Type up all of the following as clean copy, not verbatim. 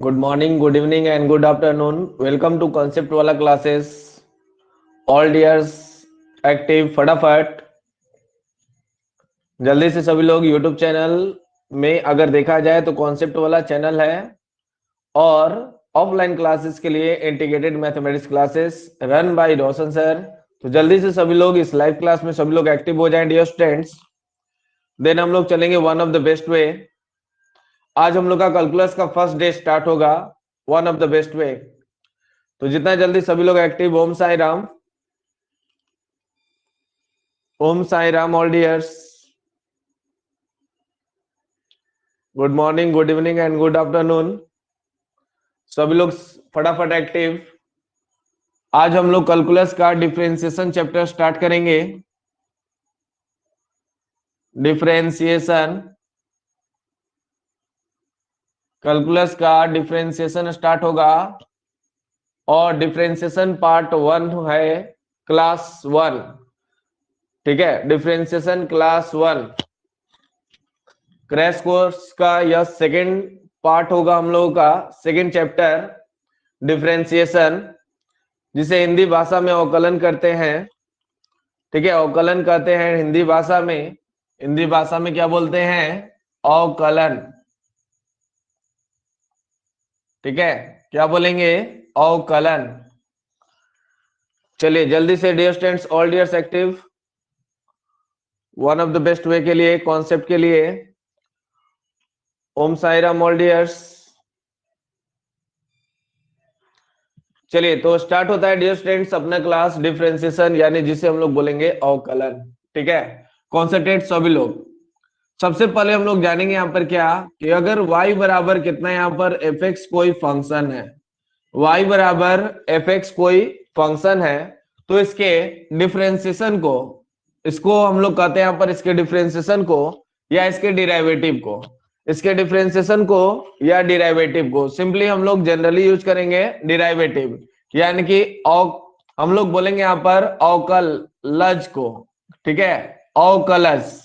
Good morning, good evening and good afternoon. Welcome to concept वाला classes. All dears active फटाफट जल्दी से सभी लोग यूट्यूब चैनल में अगर देखा जाए तो कॉन्सेप्ट वाला चैनल है और ऑफलाइन क्लासेस के लिए integrated mathematics classes run by Roshan sir. तो जल्दी से सभी लोग इस लाइव क्लास में सभी लोग एक्टिव हो जाएं डियर स्टूडेंट्स। देन हम लोग चलेंगे one of the best way. आज हम लोग का कैलकुलस का फर्स्ट डे स्टार्ट होगा one of the best way. तो जितना जल्दी सभी लोग active. Om Sai Ram, Om Sai Ram all dears. Good morning, good evening and good afternoon. सभी लोग फटाफट एक्टिव। आज हम लोग कैलकुलस का डिफरेंशिएशन चैप्टर स्टार्ट करेंगे। डिफरेंशिएशन, कैलकुलस का डिफरेंशिएशन स्टार्ट होगा और डिफरेंशिएशन पार्ट 1 है क्लास 1। ठीक है, डिफरेंशिएशन क्लास 1 क्रैश कोर्स का यह सेकंड पार्ट होगा हम लोगों का, सेकंड चैप्टर डिफरेंशिएशन, जिसे हिंदी भाषा में अवकलन करते हैं। ठीक है, अवकलन कहते हैं हिंदी भाषा में। हिंदी भाषा में क्या बोलते हैं? अवकलन। ठीक है, क्या बोलेंगे? अवकलन। चलिए जल्दी से dear students, all dears active one of the best way के लिए, कॉन्सेप्ट के लिए। Om Sai Ram all dears. चलिए तो स्टार्ट होता है डियर स्टूडेंट्स अपना क्लास डिफरेंशिएशन, यानी जिसे हम लोग बोलेंगे अवकलन। ठीक है, कॉन्सेंट्रेट सभी लोग। सबसे पहले हम लोग जानेंगे यहाँ पर क्या कि अगर y बराबर कितना, यहाँ पर fx कोई फंक्शन है, y बराबर fx कोई फंक्शन है, तो इसके डिफरेंशिएशन को, इसको हम लोग कहते हैं यहाँ पर इसके डिफरेंशिएशन को या इसके डिराइवेटिव को, इसके डिफरेंशिएशन को या डिराइवेटिव को सिंपली हम लोग जनरली यूज करेंगे डिराइवेटिव, यानी कि हम लोग बोलेंगे यहाँ पर अवकलज को। ठीक है, अवकलज।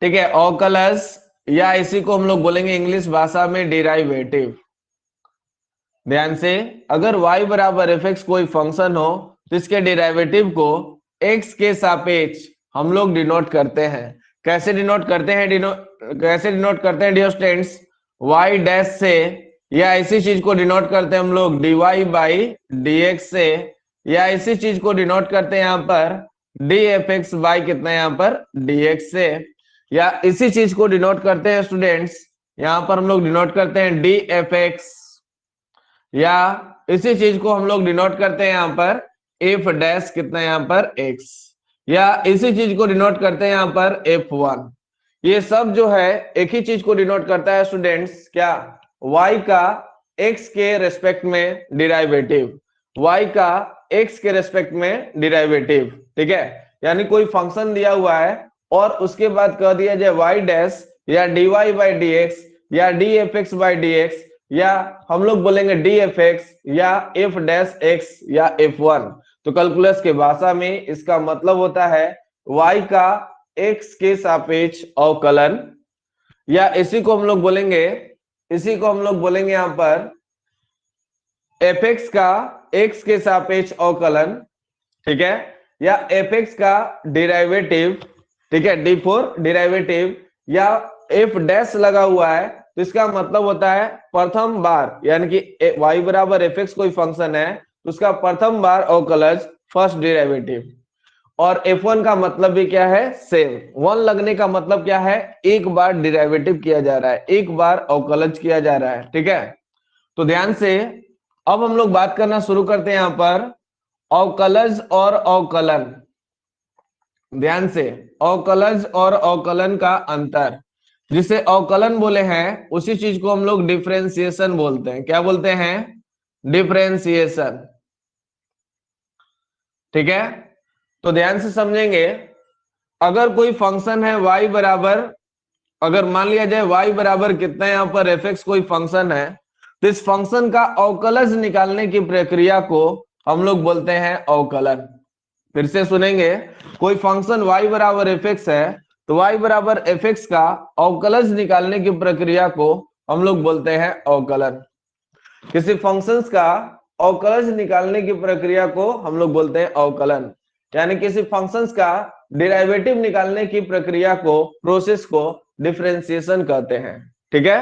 ठीक है, अवकलज, या इसी को हम लोग बोलेंगे इंग्लिश भाषा में डिराइवेटिव। ध्यान से, अगर y बराबर fx कोई फंक्शन हो तो इसके डेरिवेटिव को x के सापेक्ष हम लोग डिनोट करते हैं। कैसे डिनोट करते हैं? कैसे डिनोट करते हैं डियर स्टूडेंट्स? y डैश से, या इसी चीज को डिनोट करते हैं हम लोग dy बाई dx से, या इसी चीज को डिनोट करते हैं यहाँ पर dfx बाई कितना यहाँ पर dx से, या इसी चीज को डिनोट करते हैं स्टूडेंट्स यहाँ पर हम लोग डिनोट करते हैं dfx, या इसी चीज को हम लोग डिनोट करते हैं यहाँ पर f डैश कितना यहाँ पर x, या इसी चीज को डिनोट करते हैं यहाँ पर f1। ये सब जो है एक ही चीज को डिनोट करता है स्टूडेंट्स, क्या? y का x के रेस्पेक्ट में डिराइवेटिव, y का x के रेस्पेक्ट में डिराइवेटिव। ठीक है, यानी कोई फंक्शन दिया हुआ है और उसके बाद कह दिया जाए y डैश या dy बाई dx या dfx बाई dx, या हम लोग बोलेंगे dfx या f डैश x या f1। तो कैलकुलस के भाषा में इसका मतलब होता है y का x के सापेक्ष अवकलन, या इसी को हम लोग बोलेंगे, इसी को हम लोग बोलेंगे यहां पर fx का x के सापेक्ष अवकलन। ठीक है, या fx का डेरिवेटिव। ठीक है, d फॉर डेरिवेटिव, या f डैश लगा हुआ है तो इसका मतलब होता है प्रथम बार, यानी कि y बराबर fx कोई फंक्शन है तो उसका प्रथम बार अवकलज, फर्स्ट डेरिवेटिव। और f1 का मतलब भी क्या है? सेम। 1 लगने का मतलब क्या है? एक बार डेरिवेटिव किया जा रहा है, एक बार अवकलज किया जा रहा है। ठीक है, तो ध्यान से अब हम लोग बात करना शुरू करते हैं यहां पर अवकलज और अवकलन। ध्यान से, अवकलज और अवकलन का अंतर, जिसे अवकलन बोले हैं उसी चीज को हम लोग डिफरेंशिएशन बोलते हैं। क्या बोलते हैं? डिफरेंशिएशन। ठीक है, तो ध्यान से समझेंगे। अगर कोई फंक्शन है y बराबर, अगर मान लिया जाए y बराबर कितना यहाँ पर fx कोई फंक्शन है, तो इस फंक्शन का अवकलज निकालने की प्रक्रिया को हम लोग बोलते हैं अवकलन। फिर से सुनेंगे, कोई फंक्शन y बराबर fx है तो y बराबर fx का अवकलज निकालने की प्रक्रिया को हम लोग बोलते हैं अवकलन। किसी फंक्शंस का अवकलज निकालने की प्रक्रिया को हम लोग बोलते हैं अवकलन। यानी किसी फंक्शंस का डिराइवेटिव निकालने की प्रक्रिया को, प्रोसेस को डिफरेंशिएशन कहते हैं। ठीक है,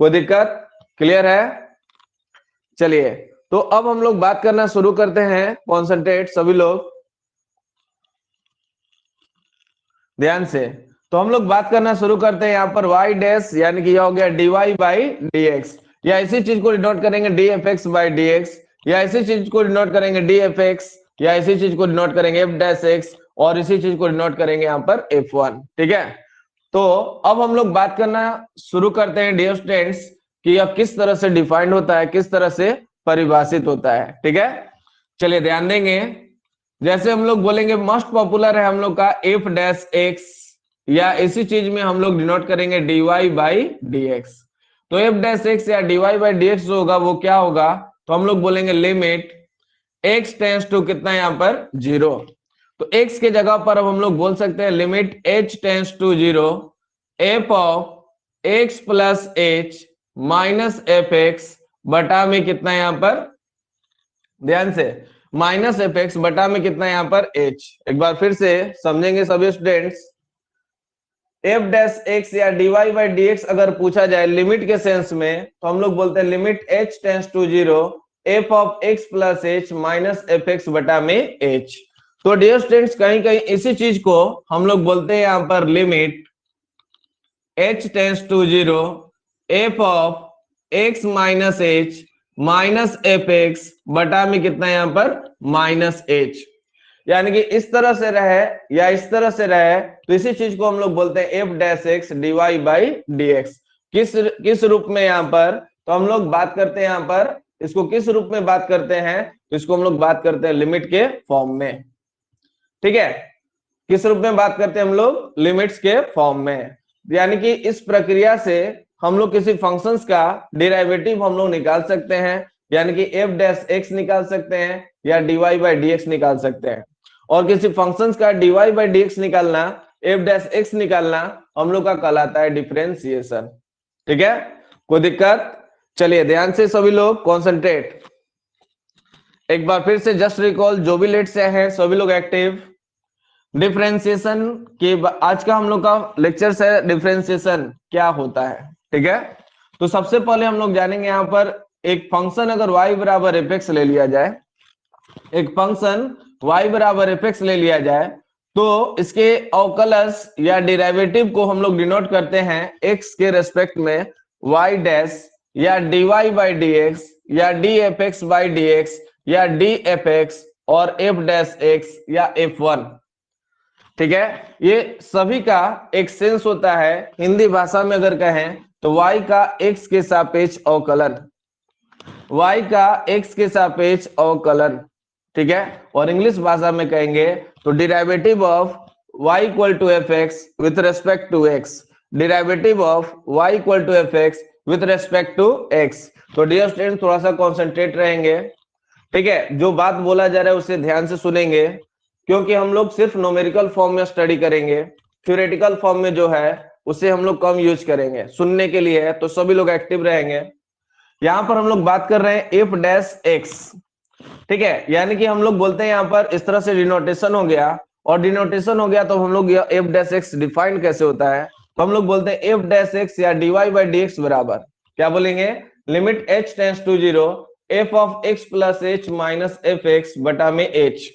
कोई दिक्कत? क्लियर है? चलिए, तो अब हम लोग बात करना शुरू करते हैं। कॉन्सेंट्रेट सभी लोग ध्यान से। तो हम लोग बात करना शुरू करते हैं यहाँ पर y डैश, यानी कि यह हो गया dy बाई dx, या इसी चीज को डिनोट करेंगे dfx बाई dx, या इसी चीज को डिनोट करेंगे dfx, या इसी चीज को डिनोट करेंगे f डैश x, और इसी चीज को डिनोट करेंगे यहाँ पर f1। ठीक है, तो अब हम लोग बात करना शुरू करते हैं डियर स्टूडेंट्स कि यह किस तरह से डिफाइंड होता है, किस तरह से परिभाषित होता है। ठीक है, चलिए ध्यान देंगे। जैसे हम लोग बोलेंगे, मोस्ट पॉपुलर है हम लोग का f डैश x, या इसी चीज में हम लोग डिनोट करेंगे dy बाई dx। तो f डैश x या dy बाई dx जो होगा वो क्या होगा, तो हम लोग बोलेंगे लिमिट x टेंस टू कितना यहाँ पर 0। तो x के जगह पर अब हम लोग बोल सकते हैं limit h tends to 0 f of x plus h minus f x बटा में कितना यहाँ पर, ध्यान से, माइनस एफ एक्स बटा में कितना यहाँ पर h। एक बार फिर से समझेंगे सभी स्टूडेंट्स। एफ डैश एक्स या dy बाई dx अगर पूछा जाए लिमिट के सेंस में, तो हम लोग बोलते हैं limit h tends to 0 f of x plus h minus f x बटा में h। तो डियर स्टूडेंट्स, कहीं कहीं इसी चीज को हम लोग बोलते हैं यहाँ पर limit h tends to 0 f of x minus h minus f x बटा में कितना यहाँ पर माइनस h। यानी कि इस तरह से रहे या इस तरह से रहे, तो इसी चीज को हम लोग बोलते हैं f dash x d y by d x. किस रूप में यहाँ पर, तो हम लोग बात करते हैं यहाँ पर इसको किस रूप में बात करते हैं, तो इसको हम लोग बात करते हैं लिमिट के फॉर्म में। ठीक है, किस रूप में बात करते हैं हम लोग, लिमिट्स के फॉर्म में। यानी कि इस प्रक्रिया से हम लोग किसी फंक्शंस का डेरिवेटिव हम लोग निकाल सकते हैं, यानी कि एफ डैश एक्स निकाल सकते हैं या d y by d x निकाल सकते हैं। और किसी फंक्शंस का dy बाई dx निकालना, f डैश x निकालना हम लोग का कहलाता है डिफरेंशिएशन। ठीक है, कोई दिक्कत? चलिए ध्यान से सभी लोग कॉन्सेंट्रेट। एक बार फिर से जस्ट रिकॉल, जो भी लेट से हैं सभी लोग एक्टिव। डिफरेंशिएशन के आज का हम लोग का लेक्चर है डिफरेंशिएशन क्या होता है। ठीक है, तो सबसे पहले हम लोग जानेंगे यहाँ पर एक फंक्शन अगर y बराबर एफ एक्स ले लिया जाए, एक फंक्शन y बराबर एफ एक्स ले लिया जाए, तो इसके अवकलज या डेरिवेटिव को हम लोग डिनोट करते हैं x के रेस्पेक्ट में y डैश या dy बाई dx या dfx बाई dx या dfx और f डैश x या f1। ठीक है, ये सभी का एक सेंस होता है। हिंदी भाषा में अगर कहें तो y का x के सापेक्ष अवकलन, y का x के सापेक्ष अवकलन। ठीक है, और इंग्लिश भाषा में कहेंगे तो derivative of y equal to f x with respect to x, derivative of y equal to f x with respect to x। तो डियर स्टूडेंट थोड़ा सा कॉन्सेंट्रेट रहेंगे। ठीक है, जो बात बोला जा रहा है उसे ध्यान से सुनेंगे, क्योंकि हम लोग सिर्फ न्यूमेरिकल फॉर्म में स्टडी करेंगे, थ्योरेटिकल फॉर्म में जो है उसे हम लोग कम यूज करेंगे। सुनने के लिए है तो सभी लोग एक्टिव रहेंगे। यहाँ पर हम लोग बात कर रहे हैं एफ डैश एक्स। ठीक है, यानी कि हम लोग बोलते हैं यहाँ पर इस तरह से डिनोटेशन हो गया, और डिनोटेशन हो गया तो हम लोग एफ डैश एक्स डिफाइन कैसे होता है, तो हम लोग बोलते हैं एफ डैश एक्स या dy बाई dx बराबर क्या बोलेंगे, limit h tends to 0 f of x plus h minus f x बटा में h।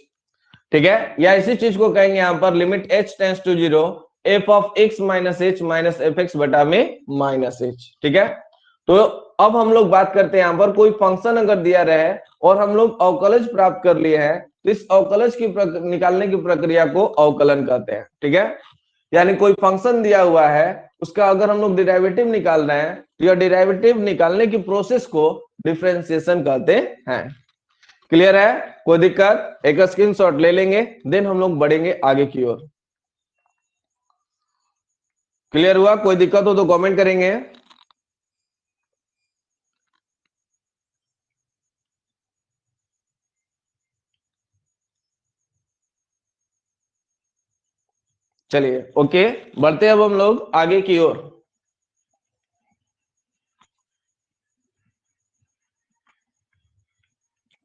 ठीक है, या इसी चीज को कहेंगे यहाँ पर limit h tends to 0 f of x minus h minus f x बटा में माइनस h। ठीक है, तो अब हम लोग बात करते हैं यहाँ पर कोई फंक्शन अगर दिया रहे और हम लोग अवकलज प्राप्त कर लिए हैं, तो इस अवकलज की निकालने की प्रक्रिया को अवकलन कहते हैं। ठीक है, यानी कोई फंक्शन दिया हुआ है, उसका अगर हम लोग डेरिवेटिव निकाल रहे हैं, तो यह डेरिवेटिव निकालने की प्रोसेस को डिफरेंशिएशन कहते हैं। क्लियर है? कोई दिक्कत? एक स्क्रीनशॉट ले लेंगे, देन हम लोग बढ़ेंगे आगे की ओर। क्लियर हुआ? कोई दिक्कत हो तो कमेंट करेंगे। चलिए ओके, बढ़ते हैं अब हम लोग आगे की ओर।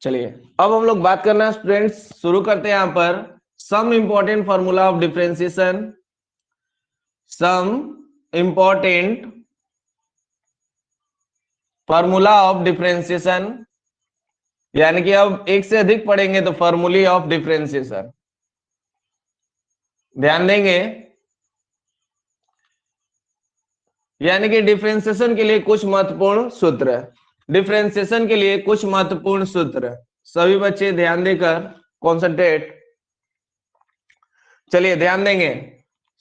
चलिए अब हम लोग बात करना है स्टूडेंट्स, शुरू करते हैं यहाँ पर some important formula of differentiation. Some important formula of differentiation, यानी कि अब एक से अधिक पढ़ेंगे तो फॉर्मूले ऑफ डिफरेंशिएशन ध्यान देंगे। यानी कि डिफरेंशिएशन के लिए कुछ महत्वपूर्ण सूत्र, डिफरेंशिएशन के लिए कुछ महत्वपूर्ण सूत्र, सभी बच्चे ध्यान देकर कॉन्सेंट्रेट। चलिए ध्यान देंगे,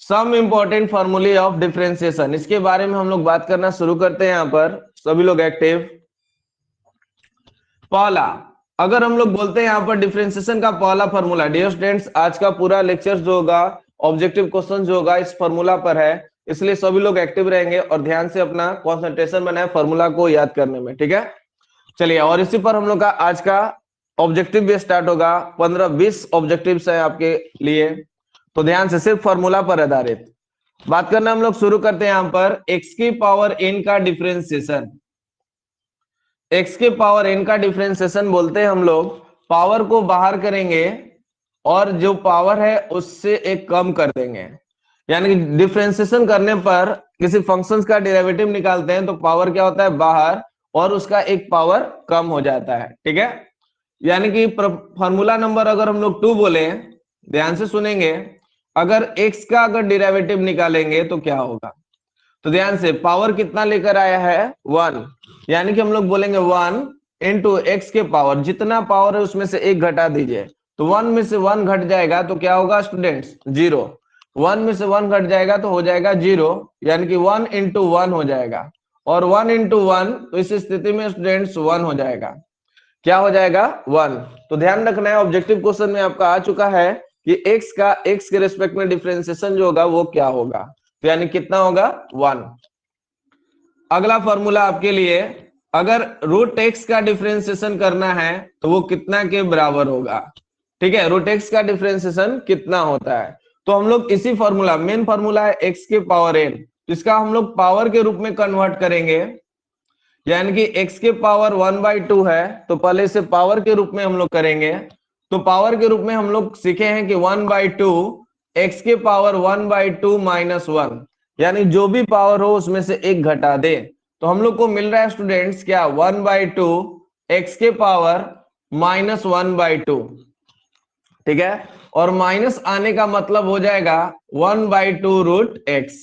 सम इंपॉर्टेंट फॉर्मूले ऑफ डिफरेंशिएशन, इसके बारे में हम लोग बात करना शुरू करते हैं। यहाँ पर सभी लोग एक्टिव। पहला, अगर हम लोग बोलते हैं यहाँ पर डिफरेंशिएशन का पहला फॉर्मूला, डियर स्टूडेंट्स आज का पूरा लेक्चर जो होगा, ऑब्जेक्टिव क्वेश्चन जो होगा इस फॉर्मूला पर है, इसलिए सभी लोग एक्टिव रहेंगे और ध्यान से अपना कंसंट्रेशन बनाए फॉर्मूला को याद करने में, ठीक है। चलिए और इसी पर हम लोग का आज का ऑब्जेक्टिव भी स्टार्ट होगा। 15-20 ऑब्जेक्टिव्स है आपके लिए, तो ध्यान से सिर्फ फॉर्मूला पर आधारित बात करना हम लोग शुरू करते हैं। यहाँ पर x की पावर n का डिफरेंशिएशन, x के पावर n का डिफरेंशिएशन बोलते हैं हम लोग पावर को बाहर करेंगे और जो पावर है उससे एक कम कर देंगे। यानी कि डिफरेंशिएशन करने पर किसी फंक्शंस का डेरिवेटिव निकालते हैं तो पावर क्या होता है बाहर और उसका एक पावर कम हो जाता है, ठीक है। यानी कि फॉर्मूला नंबर अगर हम लोग 2 बोले, ध्यान से सुनेंगे, अगर x का अगर डेरिवेटिव निकालेंगे तो क्या होगा, तो ध्यान से पावर कितना लेकर आया है 1, यानी कि हम लोग बोलेंगे 1 इंटू एक्स के पावर, जितना पावर है उसमें से 1 घटा दीजिए, तो 1 में से 1 घट जाएगा तो क्या होगा स्टूडेंट्स 0, 1 में से 1 घट जाएगा तो हो जाएगा 0, यानी कि 1 इंटू 1 हो जाएगा, और 1 इंटू 1 तो इस स्थिति में स्टूडेंट्स 1 हो जाएगा, क्या हो जाएगा 1। तो ध्यान रखना है ऑब्जेक्टिव क्वेश्चन में आपका आ चुका है कि x का x के रेस्पेक्ट में डिफरेंशिएशन जो होगा वो क्या होगा, तो यानी कितना होगा 1। अगला फॉर्मूला आपके लिए, अगर रूट x का डिफरेंशिएशन करना है तो वो कितना के बराबर होगा, ठीक है। रूट x का डिफरेंशिएशन कितना होता है, तो हम लोग इसी फॉर्मूला, मेन फॉर्मूला है x के पावर n, इसका हम लोग पावर के रूप में कन्वर्ट करेंगे, यानी कि x के पावर 1/2 है तो पहले इसे पावर के रूप में हम लोग करेंगे। तो पावर के रूप में हम लोग सीखे हैं कि 1/2 x के पावर 1/2 माइनस 1, यानी जो भी पावर हो उसमें से 1 घटा दे, तो हम लोग को मिल रहा है स्टूडेंट्स क्या 1/2 x के पावर माइनस 1/2, ठीक है। और माइनस आने का मतलब हो जाएगा 1/2 रूट x,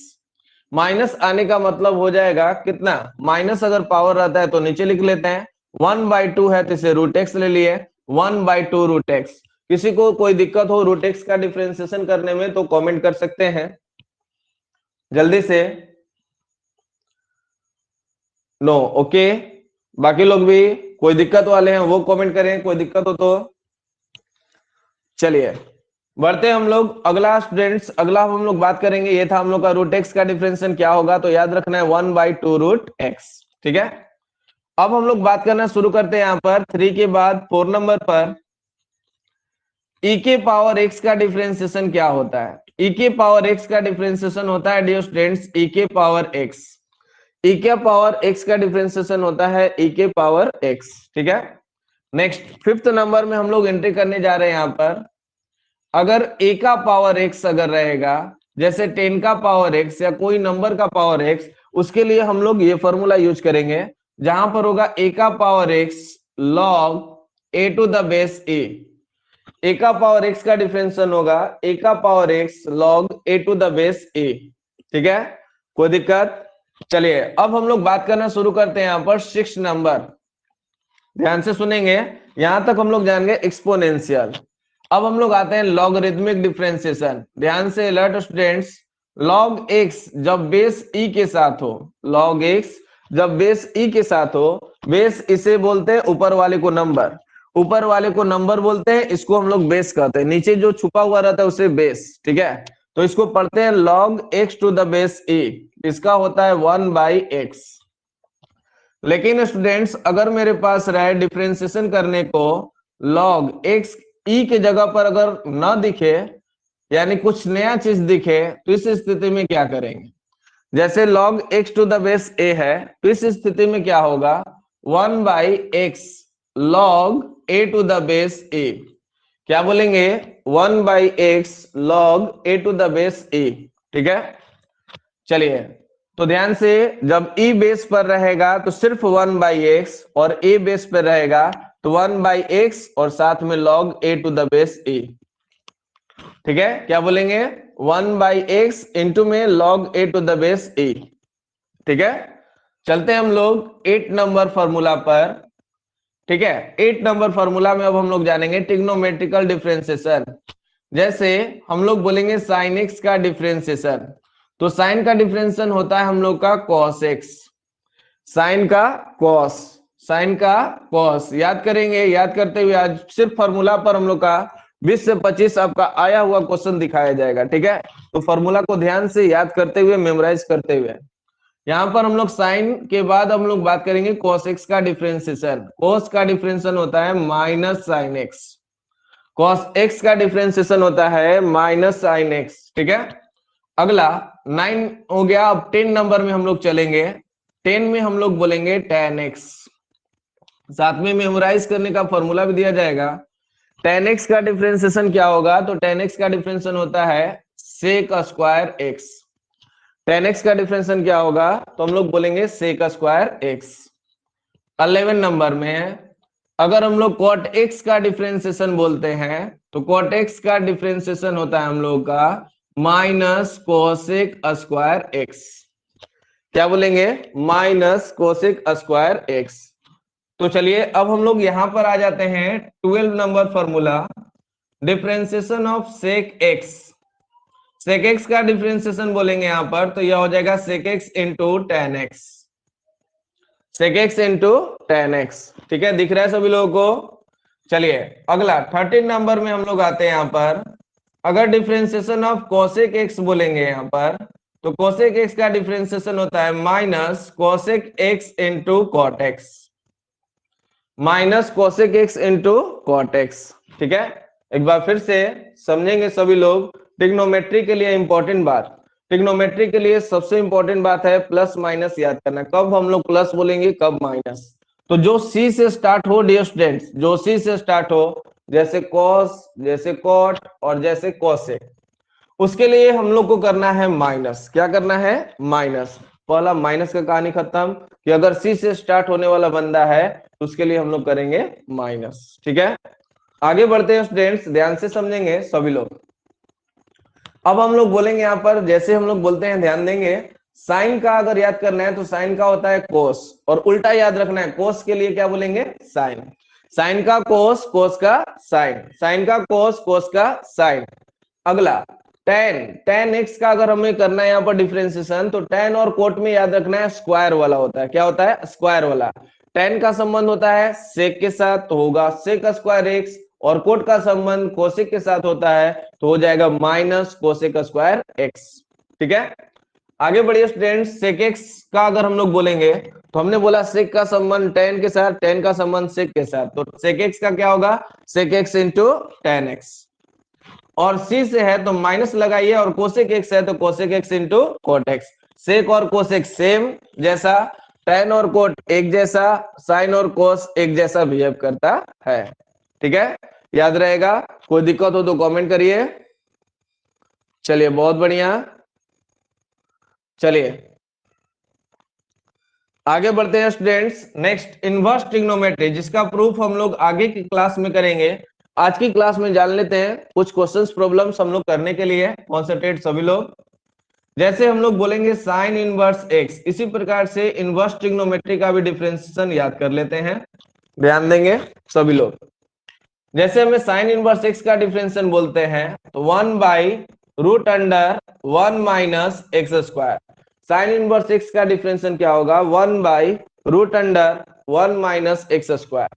माइनस आने का मतलब हो जाएगा कितना, माइनस अगर पावर रहता है तो नीचे लिख लेते हैं, 1/2 है तो इसे रूट x ले लिए, 1/2 रूट x। किसी को कोई दिक्कत हो रूट x का डिफरेंशिएशन करने में तो कमेंट कर सकते हैं जल्दी से, नो ओके। बाकी लोग भी कोई दिक्कत वाले हैं वो कमेंट करें, कोई दिक्कत हो तो। चलिए बढ़ते हैं हम लोग, अगला स्टूडेंट्स अगला हम लोग बात करेंगे, ये था हम लोग का रूट x का डिफरेंशिएशन क्या होगा, तो याद रखना है 1/2 रूट x, ठीक है। अब हम लोग बात करना शुरू करते हैं यहाँ पर 3 के बाद 4 नंबर पर, e के पावर x का डिफरेंशिएशन क्या होता है। e के पावर x का डिफरेंशिएशन होता है डियर स्टूडेंट्स e के पावर x, e के पावर x का डिफरेंशिएशन होता है e के पावर x, ठीक है। नेक्स्ट 5th नंबर में हम लोग एंट्री करने जा रहे हैं यहाँ पर, अगर a का पावर x अगर रहेगा, जैसे 10 का पावर x या कोई नंबर का पावर x, उसके लिए हम लोग ये फॉर्मूला यूज करेंगे, जहां पर होगा a का power x log a to the base a का पावर x का डिफरेंशिएशन होगा a का power x log a to the base a, ठीक है, कोई दिक्कत। चलिए अब हम लोग बात करना शुरू करते हैं यहाँ पर 6 नंबर, ध्यान से सुनेंगे, यहां तक हम लोग जानेंगे एक्सपोनेंशियल। अब हम लोग आते हैं लॉगरिथमिक डिफरेंशिएशन, ध्यान से अलर्ट स्टूडेंट्स, log x जब बेस e के साथ हो, log x जब बेस e के साथ हो, बेस इसे बोलते हैं ऊपर वाले को नंबर, ऊपर वाले को नंबर बोलते हैं, इसको हम लोग बेस कहते हैं, नीचे जो छुपा हुआ रहता है उसे बेस, ठीक है। तो इसको पढ़ते हैं log x to the base e, इसका होता है 1/x। लेकिन स्टूडेंट्स अगर मेरे पास रहे डिफरेंशिएशन करने को log x e के जगह पर अगर ना दिखे, यानी कुछ नया चीज दिखे, तो इस स्थिति में क्या करेंगे, जैसे log x to the base a है, तो इस स्थिति में क्या होगा 1/x log a to the base a। क्या बोलेंगे 1/x log a to the base a। ठीक है, चलिए तो ध्यान से, जब e बेस पर रहेगा तो सिर्फ 1/x और a बेस पर रहेगा तो 1/x और साथ में log a to the base a। ठीक है, क्या बोलेंगे 1/x इंटू में log a to the base a। ठीक है, चलते हैं हम लोग 8 नंबर फॉर्मूला पर। ठीक है, 8 नंबर फॉर्मूला में अब हम लोग जानेंगे ट्रिग्नोमेट्रिकल डिफरेंशिएशन। जैसे हम लोग बोलेंगे साइन एक्स का डिफरेंशिएशन, तो साइन का डिफरेंशिएशन होता है हम लोग का कॉस एक्स। साइन का कॉस, साइन का कॉस याद करेंगे। याद करते हुए आज सिर्फ फॉर्मूला पर हम लोग का 20 से 25 आपका आया हुआ क्वेश्चन दिखाया जाएगा। ठीक है, तो फॉर्मूला को ध्यान से याद करते हुए मेमोराइज करते हुए, यहाँ पर हम लोग साइन के बाद हम लोग बात करेंगे cos x का डिफरेंशिएशन। cos का डिफरेंशिएशन होता है minus sine x, cos x का डिफरेंशिएशन होता है माइनस साइन एक्स। ठीक है, अगला 9 हो गया। अब 10 नंबर में हम लोग चलेंगे। 10 में हम लोग बोलेंगे tan x। साथ में मेमोराइज करने का फॉर्मूला भी दिया जाएगा। tan x का डिफरेंशिएशन क्या होगा, तो tan x का डिफरेंशिएशन होता है sec square x। tan x का डिफरेंशिएशन क्या होगा, तो हम लोग बोलेंगे sec स्क्वायर x। 11 नंबर में अगर हम लोग cot x का डिफरेंशिएशन बोलते हैं तो cot x का डिफरेंशिएशन होता है हम लोग का माइनस कोसेक स्क्वायर x। क्या बोलेंगे माइनस कोसेक स्क्वायर x। तो चलिए अब हम लोग यहां पर आ जाते हैं 12 number formula, differentiation of sec x। Sec x का डिफरेंशिएशन बोलेंगे यहां पर, तो यह हो जाएगा sec x into tan x. Sec x into tan x. ठीक है, दिख रहा है सभी लोगों को। चलिए अगला 13 नंबर में हम लोग आते हैं। यहां पर अगर डिफरेंशिएशन ऑफ कोसेक x बोलेंगे यहां पर, तो कोसेक x का डिफरेंशिएशन होता है minus cosec x into cot x. Minus cosec x into cot x. ठीक है, एक बार फिर से समझेंगे सभी लोग। ट्रिग्नोमेट्री के लिए इंपॉर्टेंट बात, ट्रिग्नोमेट्री के लिए सबसे इंपॉर्टेंट बात है प्लस माइनस याद करना। कब हम लोग प्लस बोलेंगे कब माइनस। तो जो सी से स्टार्ट हो डियर स्टूडेंट्स, जो सी से स्टार्ट हो, जैसे कॉस, जैसे कॉट और जैसे कोसेक, उसके लिए हम लोग को करना है माइनस। क्या करना है माइनस। पहला माइनस का कहानी खत्म कि अगर सी से स्टार्ट होने वाला बंदा है तो उसके लिए हम लोग करेंगे माइनस। ठीक है, आगे बढ़ते हैं स्टूडेंट्स, ध्यान से समझेंगे सभी लोग। अब हम लोग बोलेंगे यहां पर, जैसे हम लोग बोलते हैं ध्यान देंगे, साइन का अगर याद करना है तो साइन का होता है कोस, और उल्टा याद रखना है, कोस के लिए क्या बोलेंगे साइन। साइन का कोस, कोस का साइन, साइन का कोस, कोस का साइन। अगला टेन, टेन एक्स का अगर हमें करना है यहाँ पर डिफरेंशिएशन, तो टेन और कोट में याद रखना है स्क्वायर वाला होता है। क्या होता है स्क्वायर वाला। टेन का संबंध होता है सेक के साथ, तो होगा सेक स्क्वायर एक्स, और कोट का संबंध कोसेक के साथ होता है तो हो जाएगा माइनस कोसेक स्क्वायर एक्स। ठीक है, आगे बढ़िए स्टूडेंट्स। सेक एक्स का अगर हम लोग बोलेंगे तो हमने बोला सेक का संबंध टेन के साथ, टेन का संबंध सेक के साथ, तो सेक एक्स का क्या होगा sec x into tan x. और सी से है तो माइनस लगाइए, और कोसेक एक्स है तो cosec x into cot x. Sec और कोसेक सेम जैसा, टेन और कोट एक जैसा, साइन और कोस एक जैसा बिहेव करता है। ठीक है, याद रहेगा। कोई दिक्कत हो तो कमेंट करिए। चलिए बहुत बढ़िया, चलिए आगे बढ़ते हैं स्टूडेंट्स। नेक्स्ट इनवर्स ट्रिग्नोमेट्री, जिसका प्रूफ हम लोग आगे की क्लास में करेंगे। आज की क्लास में जान लेते हैं कुछ क्वेश्चंस प्रॉब्लम्स हम लोग करने के लिए कॉन्सेंट्रेट सभी लोग। जैसे हम लोग बोलेंगे साइन इनवर्स एक्स, इसी प्रकार से इनवर्स ट्रिग्नोमेट्री का भी डिफरेंशिएशन याद कर लेते हैं, ध्यान देंगे सभी लोग। जैसे हमें साइन इनवर्स एक्स का डिफरेंशिएशन बोलते हैं तो 1/√1 minus x square. Sign inverse x का डिफरेंशिएशन क्या होगा 1/√1 माइनस एक्स स्क्वायर।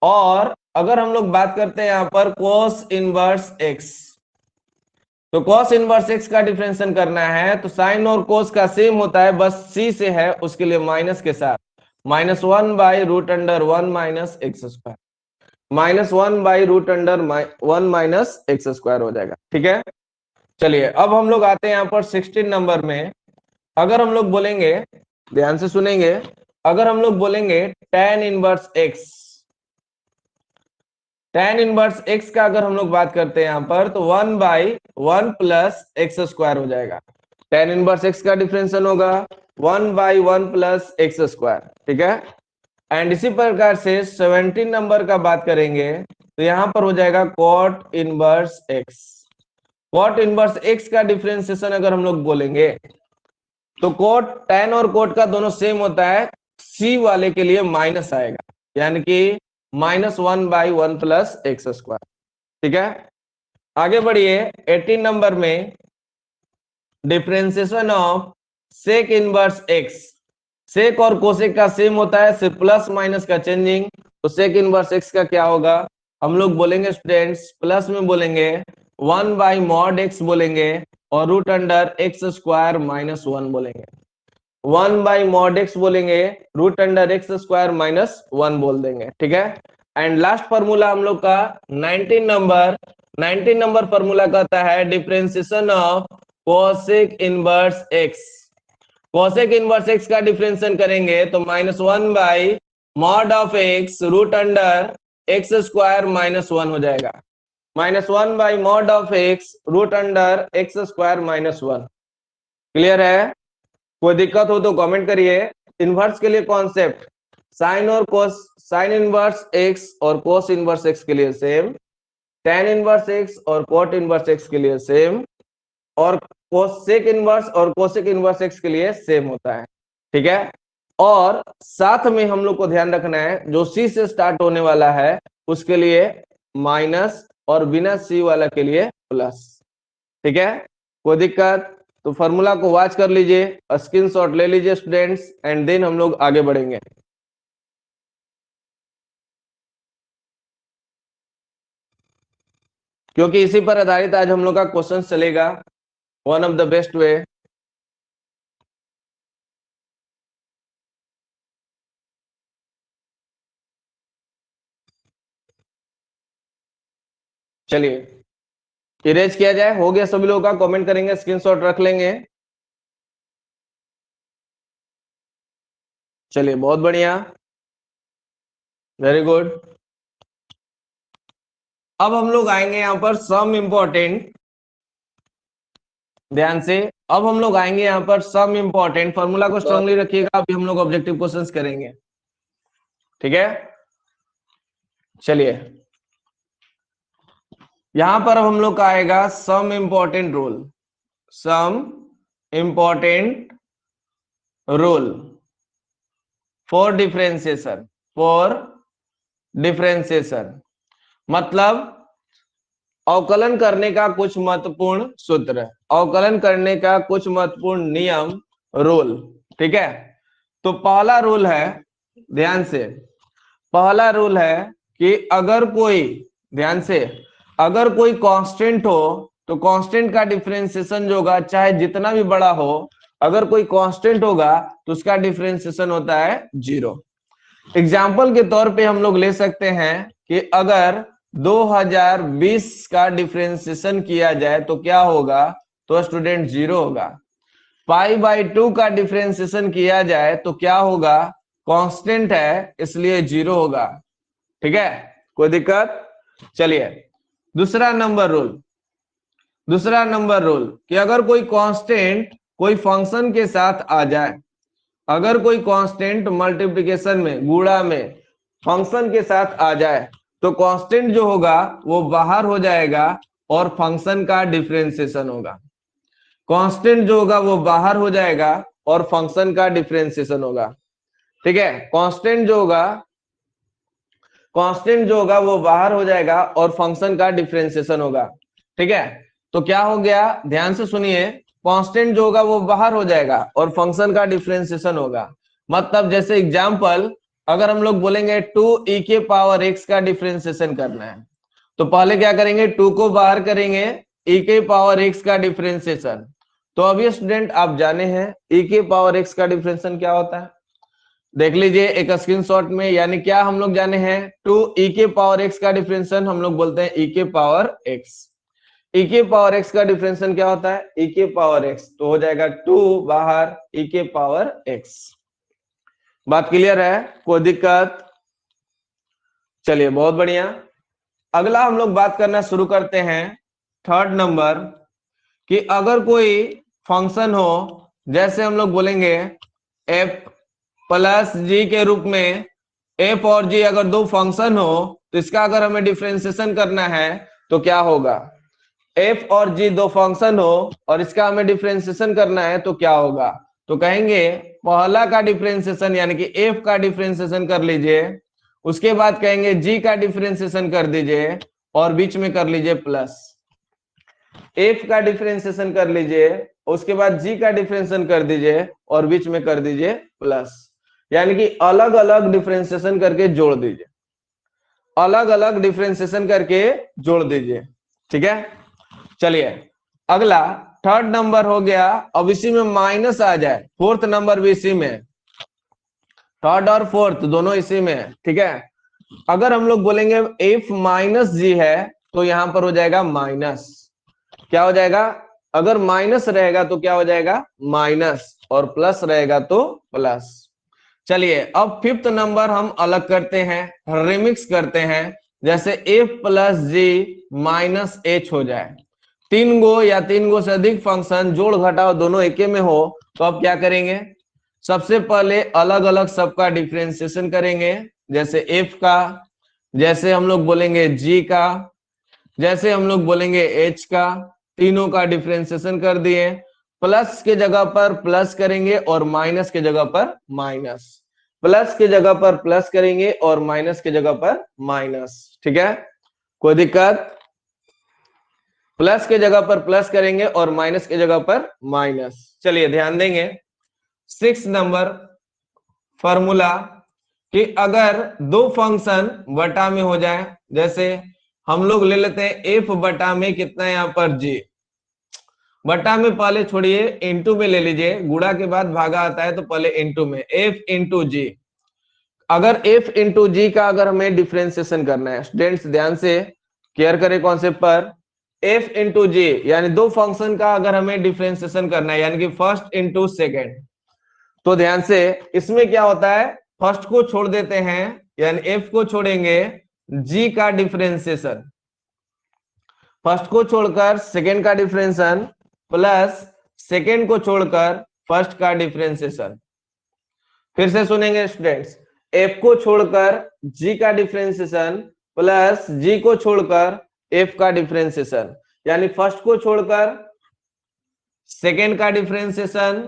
और अगर हम लोग बात करते हैं यहाँ पर कोस इनवर्स एक्स, तो कोस इनवर्स एक्स का डिफरेंशिएशन करना है तो साइन और कोस का सेम होता है, बस सी से है उसके लिए माइनस के साथ, -1/√1 minus x square, -1/√1 minus x square हो जाएगा। ठीक है, चलिए अब हम लोग आते हैं यहाँ पर 16 नंबर में। अगर हम लोग बोलेंगे, ध्यान से सुनेंगे, अगर हम लोग बोलेंगे tan inverse x, tan inverse x का अगर हम लोग बात करते हैं यहाँ पर तो 1/1 प्लस एक्स स्क्वायर हो जाएगा। tan इनवर्स x का डिफरेंशियल होगा 1/1 प्लस एक्स स्क्वायर, ठीक है। एंड इसी प्रकार से 17 नंबर का बात करेंगे तो यहाँ पर हो जाएगा cot inverse x। cot inverse x का डिफरेंशिएशन अगर हम लोग बोलेंगे तो कोट tan और कोट का दोनों सेम होता है, C वाले के लिए माइनस आएगा, यानी कि -1/1 प्लस एक्स स्क्वायर, ठीक है। आगे बढ़िए 18 नंबर में differentiation of sec inverse x। Sec और कोसेक का सेम होता है, सिर्फ प्लस माइनस का चेंजिंग। तो सेक इनवर्स x का क्या होगा, हम लोग बोलेंगे स्टूडेंट्स प्लस में बोलेंगे 1/mod x बोलेंगे और रूट अंडर एक्स स्क्वायर -1 बोलेंगे। 1/mod x बोलेंगे, रूट अंडर एक्स स्क्वायर -1 बोल देंगे, ठीक है। एंड लास्ट फॉर्मूला हम लोग का 19 नंबर फॉर्मूला कहता है differentiation of cosec inverse x। Cosec inverse x का डिफरेंशिएशन करेंगे तो -1/mod of x root under x square -1 हो जाएगा। -1/mod of x root under x square -1। Clear है? कोई दिक्कत हो तो कमेंट करिए। इनवर्स के लिए कॉन्सेप्ट साइन और कोस, साइन इनवर्स x और कोस इनवर्स x के लिए सेम, tan इनवर्स x और कोट इनवर्स x के लिए सेम, और कोसेक इनवर्स और कोसेक इनवर्स x के लिए सेम होता है, ठीक है। और साथ में हम लोग को ध्यान रखना है जो C से स्टार्ट होने वाला है उसके लिए माइनस और बिना C वाला के लिए प्लस, ठीक है। कोई दिक्कत तो फॉर्मूला को वॉच कर लीजिए, स्क्रीनशॉट ले लीजिए स्टूडेंट्स, एंड देन हम लोग आगे बढ़ेंगे। क्योंकि इसी पर आधारित आज हम लोग का क्वेश्चन चलेगा, वन ऑफ द बेस्ट वे। चलिए इरेज किया जाए, हो गया सभी लोगों का, कमेंट करेंगे, स्क्रीनशॉट रख लेंगे। चलिए बहुत बढ़िया, वेरी गुड। अब हम लोग आएंगे यहां पर सम इंपॉर्टेंट, ध्यान से। अब हम लोग आएंगे यहां पर सम इंपॉर्टेंट, फॉर्मूला को स्ट्रांगली रखिएगा, अभी हम लोग ऑब्जेक्टिव क्वेश्चंस करेंगे, ठीक है। चलिए यहां पर हम लोग का आएगा some important rule, some important rule for differentiation, for differentiation मतलब अवकलन करने का कुछ महत्वपूर्ण सूत्र, अवकलन करने का कुछ महत्वपूर्ण नियम, रूल, ठीक है। तो पहला रूल है, ध्यान से, पहला रूल है कि अगर कोई, ध्यान से, अगर कोई कांस्टेंट हो तो कांस्टेंट का डिफरेंशिएशन जो होगा चाहे जितना भी बड़ा हो, अगर कोई कांस्टेंट होगा तो उसका डिफरेंशिएशन होता है 0। एग्जाम्पल के तौर पे हम लोग ले सकते हैं कि अगर 2020 का डिफरेंशिएशन किया जाए तो क्या होगा, तो स्टूडेंट 0 होगा। π/2 का डिफरेंशिएशन किया जाए तो क्या होगा, कांस्टेंट है इसलिए 0 होगा, ठीक है। कोई दिक्कत? चलिए दूसरा नंबर रूल, दूसरा नंबर रूल कि अगर कोई कांस्टेंट कोई फंक्शन के साथ आ जाए, अगर कोई कांस्टेंट मल्टीप्लिकेशन में, गुणा में फंक्शन के साथ आ जाए तो कांस्टेंट जो होगा वो बाहर हो जाएगा और फंक्शन का डिफरेंशिएशन होगा। कांस्टेंट जो होगा वो बाहर हो जाएगा और फंक्शन का डिफरेंशिएशन होगा, ठीक है। कांस्टेंट जो होगा, कांस्टेंट जो होगा वो बाहर हो जाएगा और फंक्शन का डिफरेंशिएशन होगा, ठीक है। तो क्या हो गया, ध्यान से सुनिए, कांस्टेंट जो होगा वो बाहर हो जाएगा और फंक्शन का डिफरेंशिएशन होगा। मतलब जैसे एग्जांपल अगर हम लोग बोलेंगे 2e⁻x का डिफरेंशिएशन करना है तो पहले क्या करेंगे, 2 को बाहर करेंगे, e⁻x का डिफरेंशिएशन। तो अभी स्टूडेंट आप जाने हैं e⁻x का डिफरेंशिएशन क्या होता है, देख लीजिए एक स्क्रीनशॉट में। यानी क्या हम लोग जाने हैं, 2e⁻x का डिफरेंशिएशन हम लोग बोलते हैं e⁻x। e⁻x का डिफरेंशिएशन क्या होता है, e⁻x, तो हो जाएगा 2 बाहर e⁻x। बात क्लियर है? कोई दिक्कत? चलिए बहुत बढ़िया। अगला हम लोग बात करना शुरू करते हैं थर्ड नंबर कि अगर कोई फंक्शन हो, जैसे हम लोग बोलेंगे एफ प्लस जी के रूप में, एफ और जी अगर दो फंक्शन हो तो इसका अगर हमें डिफरेंशिएशन करना है तो क्या होगा। एफ और जी दो फंक्शन हो और इसका हमें डिफरेंशिएशन करना है तो क्या होगा। तो कहेंगे पहला का डिफरेंशिएशन यानी कि एफ का डिफरेंशिएशन कर लीजिए, उसके बाद कहेंगे जी का डिफरेंशिएशन कर दीजिए और बीच में कर लीजिए प्लस। एफ का डिफरेंशिएशन कर लीजिए, उसके बाद जी का डिफरेंशिएशन कर दीजिए और बीच में कर दीजिए प्लस। यानी कि अलग अलग डिफरेंशिएशन करके जोड़ दीजिए, अलग अलग डिफरेंशिएशन करके जोड़ दीजिए। ठीक है, चलिए अगला थर्ड नंबर हो गया। अब इसी में माइनस आ जाए, फोर्थ नंबर भी इसी में, थर्ड और फोर्थ दोनों इसी में है। ठीक है, अगर हम लोग बोलेंगे एफ माइनस जी है तो यहां पर हो जाएगा माइनस। क्या हो जाएगा, अगर माइनस रहेगा तो क्या हो जाएगा माइनस, और प्लस रहेगा तो प्लस। चलिए अब फिफ्थ नंबर हम अलग करते हैं, रिमिक्स करते हैं। जैसे एफ प्लस जी माइनस एच हो जाए, तीन गो या तीन गो से अधिक फंक्शन जोड़ घटाव दोनों एक में हो तो अब क्या करेंगे, सबसे पहले अलग अलग सबका डिफरेंशिएशन करेंगे। जैसे एफ का, जैसे हम लोग बोलेंगे जी का, जैसे हम लोग बोलेंगे एच का, तीनों का डिफरेंशिएशन कर दिए। प्लस के जगह पर प्लस करेंगे और माइनस के जगह पर माइनस, प्लस के जगह पर प्लस करेंगे और माइनस के जगह पर माइनस। ठीक है, कोई दिक्कत, प्लस के जगह पर प्लस करेंगे और माइनस के जगह पर माइनस। चलिए ध्यान देंगे, 6 नंबर फॉर्मूला कि अगर दो फंक्शन बटा में हो जाए, जैसे हम लोग ले लेते हैं एफ बटा में कितना है यहाँ पर जी, बटा में पहले छोड़िए इंटू में ले लीजिए, गुणा के बाद भागा आता है तो पहले इंटू में, एफ इंटू जी। अगर एफ इंटू जी का अगर हमें डिफरेंशिएशन करना है, स्टूडेंट्स ध्यान से केयर करें कॉन्सेप्ट पर, एफ इंटू जी यानी दो फंक्शन का अगर हमें डिफरेंशिएशन करना है यानी कि फर्स्ट इंटू सेकेंड, तो ध्यान से इसमें क्या होता है, फर्स्ट को छोड़ देते हैं यानी एफ को छोड़ेंगे, जी का डिफरेंशिएशन, फर्स्ट को छोड़कर सेकेंड का डिफरेंशिएशन प्लस सेकेंड को छोड़कर फर्स्ट का डिफरेंशिएशन। फिर से सुनेंगे स्टूडेंट्स, एफ को छोड़कर जी का डिफरेंशिएशन प्लस जी को छोड़कर एफ का डिफरेंशिएशन, यानी फर्स्ट को छोड़कर सेकेंड का डिफरेंशिएशन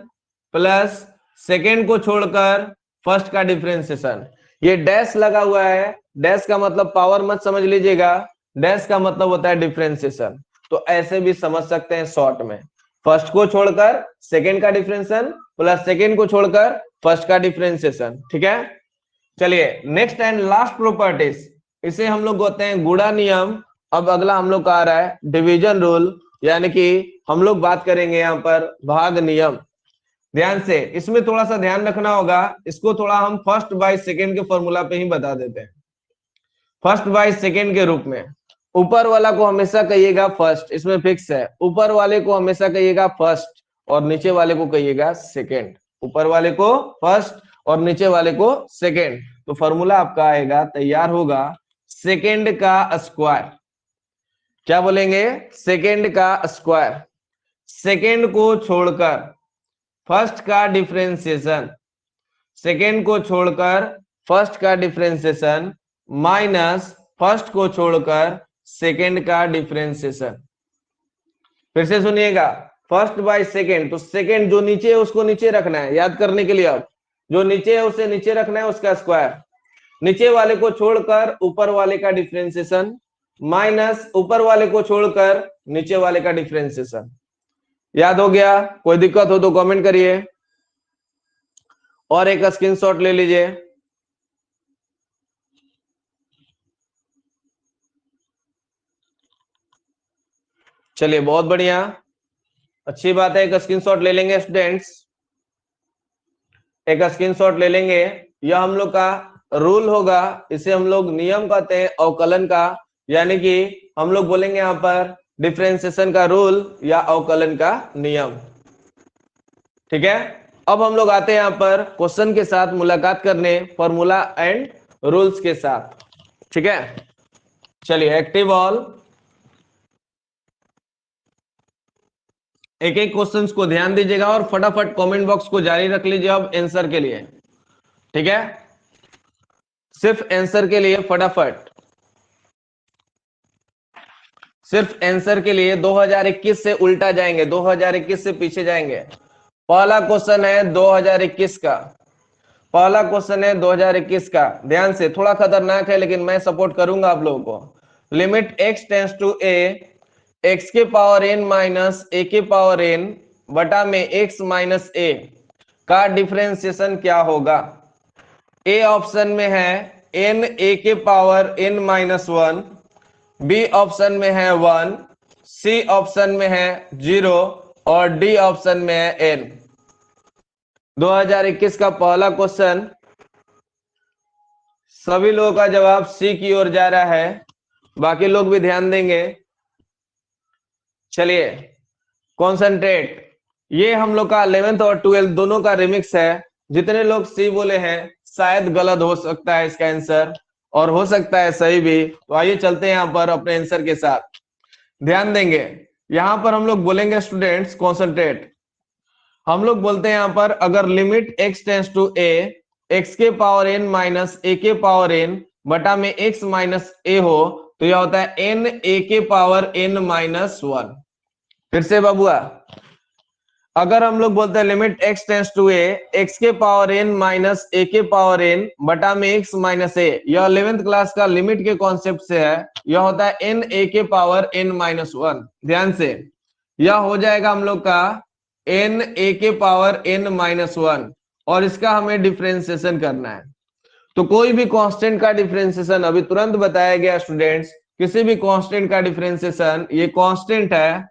प्लस सेकेंड को छोड़कर फर्स्ट का डिफरेंशिएशन। ये डैश लगा हुआ है, डैश का मतलब पावर मत समझ लीजिएगा, डैश का मतलब होता है डिफरेंशिएशन। तो ऐसे भी समझ सकते हैं शॉर्ट में, फर्स्ट को छोड़कर सेकेंड का डिफरेंशिएशन प्लस सेकेंड को छोड़कर फर्स्ट का डिफरेंशिएशन। ठीक है, चलिए नेक्स्ट एंड लास्ट प्रॉपर्टीज, इसे हम लोग कहते हैं गुणा नियम। अब अगला हम लोग का आ रहा है डिवीजन रूल, यानी कि हम लोग बात करेंगे यहाँ पर भाग नियम। ध्यान से इसमें थोड़ा सा ध्यान रखना होगा, इसको थोड़ा हम फर्स्ट बाय सेकेंड के फॉर्मूला पे ही बता देते हैं, फर्स्ट बाय सेकेंड के रूप में। ऊपर वाला को हमेशा कहिएगा फर्स्ट, इसमें फिक्स है, ऊपर वाले को हमेशा कहिएगा फर्स्ट और नीचे वाले को कहिएगा सेकेंड, ऊपर वाले को फर्स्ट और नीचे वाले को सेकेंड। तो फॉर्मूला आपका आएगा, तैयार होगा, सेकेंड का स्क्वायर। क्या बोलेंगे, सेकेंड का स्क्वायर, सेकेंड को छोड़कर फर्स्ट का डिफरेंशिएशन, सेकेंड को छोड़कर फर्स्ट का डिफरेंशिएशन माइनस फर्स्ट को छोड़कर सेकेंड का डिफरेंशिएशन। फिर से सुनिएगा, फर्स्ट बाय सेकेंड, तो सेकेंड जो नीचे है उसको नीचे रखना है, याद करने के लिए अब जो नीचे है उसे नीचे रखना है, उसका स्क्वायर, नीचे वाले को छोड़कर ऊपर वाले का डिफरेंशिएशन माइनस ऊपर वाले को छोड़कर नीचे वाले का डिफरेंशिएशन। याद हो गया, कोई दिक्कत हो तो कमेंट करिए और एक स्क्रीनशॉट ले लीजिए। चलिए बहुत बढ़िया, अच्छी बात है, एक स्क्रीनशॉट ले लेंगे स्टूडेंट्स, एक स्क्रीनशॉट ले लेंगे। यह हम लोग का रूल होगा, इसे हम लोग नियम कहते हैं अवकलन का, यानी कि हम लोग बोलेंगे यहाँ पर डिफरेंशिएशन का रूल या अवकलन का नियम। ठीक है, अब हम लोग आते हैं यहाँ पर क्वेश्चन के साथ मुलाकात करने, फॉर्मूला एंड रूल्स के साथ। ठीक है, चलिए एक्टिव ऑल, एक एक क्वेश्चंस को ध्यान दीजिएगा और फटाफट कमेंट बॉक्स को जारी रख लीजिए अब आंसर के लिए, ठीक है? सिर्फ आंसर के लिए फटाफट, सिर्फ आंसर के लिए 2021 से उल्टा जाएंगे, 2021 से पीछे जाएंगे। पहला क्वेश्चन है 2021 का, पहला क्वेश्चन है 2021 का, ध्यान से, थोड़ा खतरनाक है लेकिन मैं सपोर्ट करूंगा आप लोगों को। Limit x tends to a, x के पावर n माइनस a के पावर n बटा में x माइनस a का डिफरेंशिएशन क्या होगा? ए ऑप्शन में है n a के power n minus 1, B option में है 1, सी ऑप्शन में है 0 और डी ऑप्शन में है n। 2021 का पहला क्वेश्चन, सभी लोगों का जवाब सी की ओर जा रहा है, बाकी लोग भी ध्यान देंगे। चलिए कॉन्सेंट्रेट, ये हम लोग का 11th और 12th दोनों का रिमिक्स है। जितने लोग सी बोले हैं शायद गलत हो सकता है इसका आंसर, और हो सकता है सही भी। तो आइए चलते हैं यहाँ पर अपने आंसर के साथ, ध्यान देंगे। यहां पर हम लोग बोलेंगे स्टूडेंट्स कॉन्सेंट्रेट, हम लोग बोलते हैं यहां पर अगर limit x tends to a, x के पावर n माइनस a के पावर n बटा में x माइनस a हो तो यह होता है n a के पावर n माइनस 1। फिर से बाबुआ, अगर हम लोग बोलते हैं limit x tends to a, x के पावर n माइनस a के पावर n बटा में x माइनस a, यह 11th क्लास का लिमिट के कॉन्सेप्ट से है, यह होता है n a के पावर n माइनस 1। ध्यान से, यह हो जाएगा हम लोग का n a के पावर n माइनस 1 और इसका हमें डिफरेंशिएशन करना है। तो कोई भी कांस्टेंट का डिफरेंशिएशन अभी तुरंत बताया गया स्टूडेंट्स, किसी भी कांस्टेंट का डिफरेंशिएशन, ये कांस्टेंट है,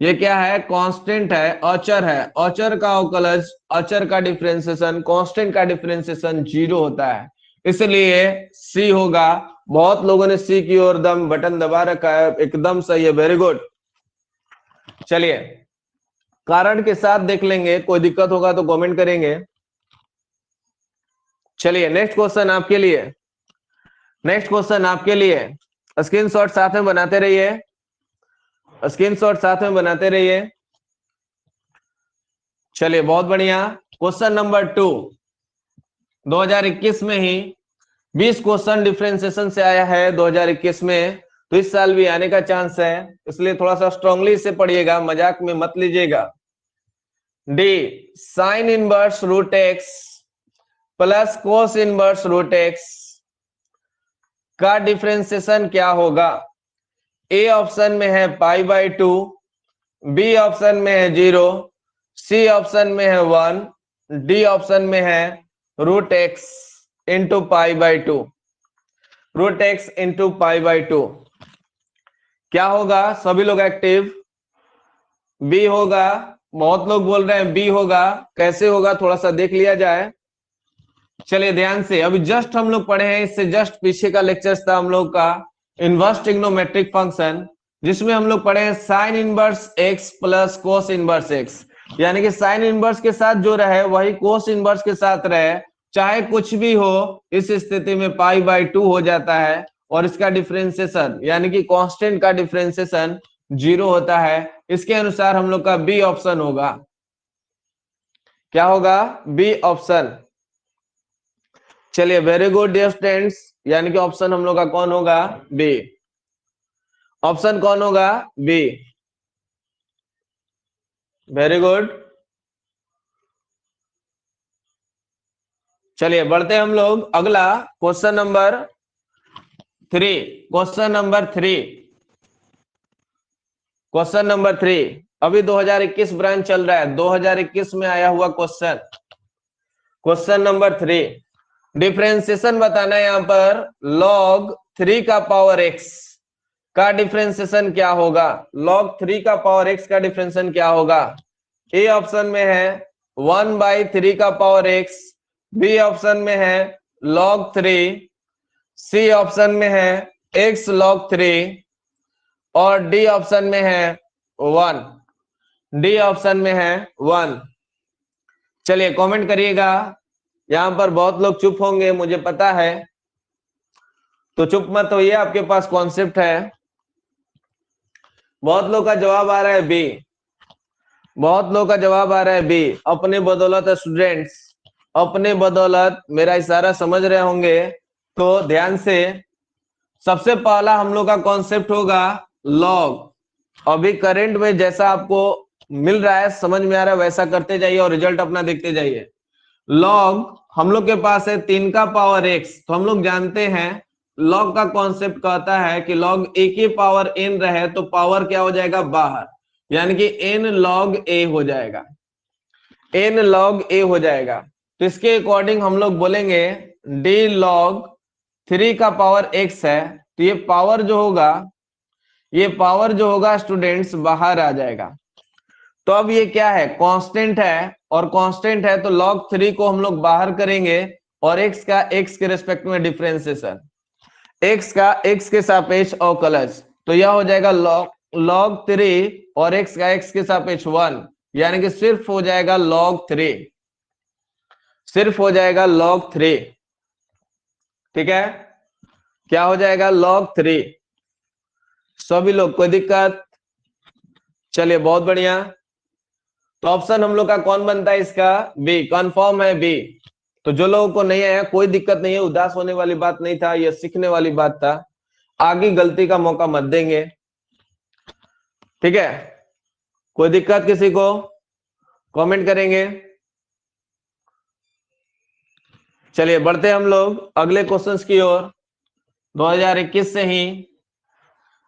ये क्या है? कांस्टेंट है, अचर है, अचर का अवकलज, अचर का डिफरेंशिएशन, कांस्टेंट का डिफरेंशिएशन 0 होता है, इसलिए सी होगा। बहुत लोगों ने सी की ओर दम बटन दबा रखा है, एकदम सही है, वेरी गुड। चलिए कारण के साथ देख लेंगे, कोई दिक्कत होगा तो कमेंट करेंगे। चलिए नेक्स्ट क्वेश्चन आपके लिए, नेक्स्ट क्वेश्चन आपके लिए, स्क्रीनशॉट साथ में बनाते रहिए, स्क्रीनशॉट साथ में बनाते रहिए। चलिए बहुत बढ़िया, क्वेश्चन नंबर 2, 2021 में ही 20 क्वेश्चन डिफरेंशिएशन से आया है 2021 में, तो इस साल भी आने का चांस है, इसलिए थोड़ा सा स्ट्रांगली से पढ़िएगा, मजाक में मत लीजिएगा। D, sine inverse root x plus cos inverse root x का डिफरेंशिएशन क्या होगा? ए ऑप्शन में है पाई बाई 2, बी ऑप्शन में है 0, सी ऑप्शन में है 1, डी ऑप्शन में है root x into pi by 2, root x into pi by 2। क्या होगा? सभी लोग एक्टिव, बी होगा, बहुत लोग बोल रहे हैं बी होगा, कैसे होगा थोड़ा सा देख लिया जाए। चलिए ध्यान से, अभी जस्ट हम लोग पढ़े हैं, इससे जस्ट पीछे का लेक्चर था हम लोग का इनवर्स ट्रिग्नोमेट्रिक फंक्शन, जिसमें हम लोग पढ़े हैं sign inverse x plus cos inverse x, यानी कि साइन इनवर्स के साथ जो रहे वही कोस इनवर्स के साथ रहे, चाहे कुछ भी हो, इस स्थिति में पाई बाई 2 हो जाता है और इसका डिफरेंशिएशन यानी कि कांस्टेंट का डिफरेंशिएशन 0 होता है। इसके अनुसार हम लोग का बी ऑप्शन होगा। क्या होगा? B option. चलिए वेरी गुड डियर स्टूडेंट्स, यानी कि ऑप्शन हम लोग का कौन होगा? बी। ऑप्शन कौन होगा? बी। Very good. चलिए बढ़ते हैं हम लोग अगला question number 3, question number 3, question number 3। अभी 2021 ब्रांच चल रहा है, 2021 में आया हुआ क्वेश्चन, क्वेश्चन नंबर 3। डिफरेंशिएशन बताना है यहाँ पर, log 3 का पावर x का डिफरेंशिएशन क्या होगा? log 3 का पावर x का डिफरेंशिएशन क्या होगा? ए ऑप्शन में है 1/3 का पावर x, बी ऑप्शन में है log 3, सी ऑप्शन में है x log 3 और डी ऑप्शन में है 1, डी ऑप्शन में है 1। चलिए कमेंट करिएगा, यहां पर बहुत लोग चुप होंगे मुझे पता है, तो चुप मत होइए, आपके पास कॉन्सेप्ट है। बहुत लोग का जवाब आ रहा है बी, बहुत लोग का जवाब आ रहा है बी। अपने बदौलत स्टूडेंट्स, अपने बदौलत मेरा इशारा समझ रहे होंगे, तो ध्यान से। सबसे पहला हम लोग का कॉन्सेप्ट होगा लॉग। अभी करंट में जैसा आपको मिल रहा है, समझ में आ रहा है, वैसा करते जाइए और रिजल्ट अपना देखते जाइए। लॉग हम लोग के पास है 3 का पावर x, तो हम लोग जानते हैं लॉग का कॉन्सेप्ट कहता है कि लॉग a की पावर n रहे तो पावर क्या हो जाएगा बाहर, यानी कि n log a हो जाएगा, n log a हो जाएगा। तो इसके अकॉर्डिंग हम लोग बोलेंगे d log 3 का पावर x है, तो ये पावर जो होगा, ये पावर जो होगा स्टूडेंट्स बाहर आ जाएगा। तो अब ये क्या है, कांस्टेंट है, और कांस्टेंट है तो log 3 को हम लोग बाहर करेंगे और x का x के रेस्पेक्ट में डिफरेंशिएशन, x का x के सापेक्ष अवकलज, तो यह हो जाएगा log 3 और x का x के सापेक्ष 1, यानी कि सिर्फ हो जाएगा log 3, सिर्फ हो जाएगा log 3। ठीक है, क्या हो जाएगा log 3। सभी लोग कोई दिक्कत? चलिए बहुत बढ़िया। तो ऑप्शन हम लोग का कौन बनता है इसका, बी, कंफर्म है बी। तो जो लोगों को नहीं आया कोई दिक्कत नहीं है, उदास होने वाली बात नहीं था, यह सीखने वाली बात था, आगे गलती का मौका मत देंगे। ठीक है, कोई दिक्कत किसी को? कमेंट करेंगे। चलिए बढ़ते हम लोग अगले क्वेश्चंस की ओर। 2021 से ही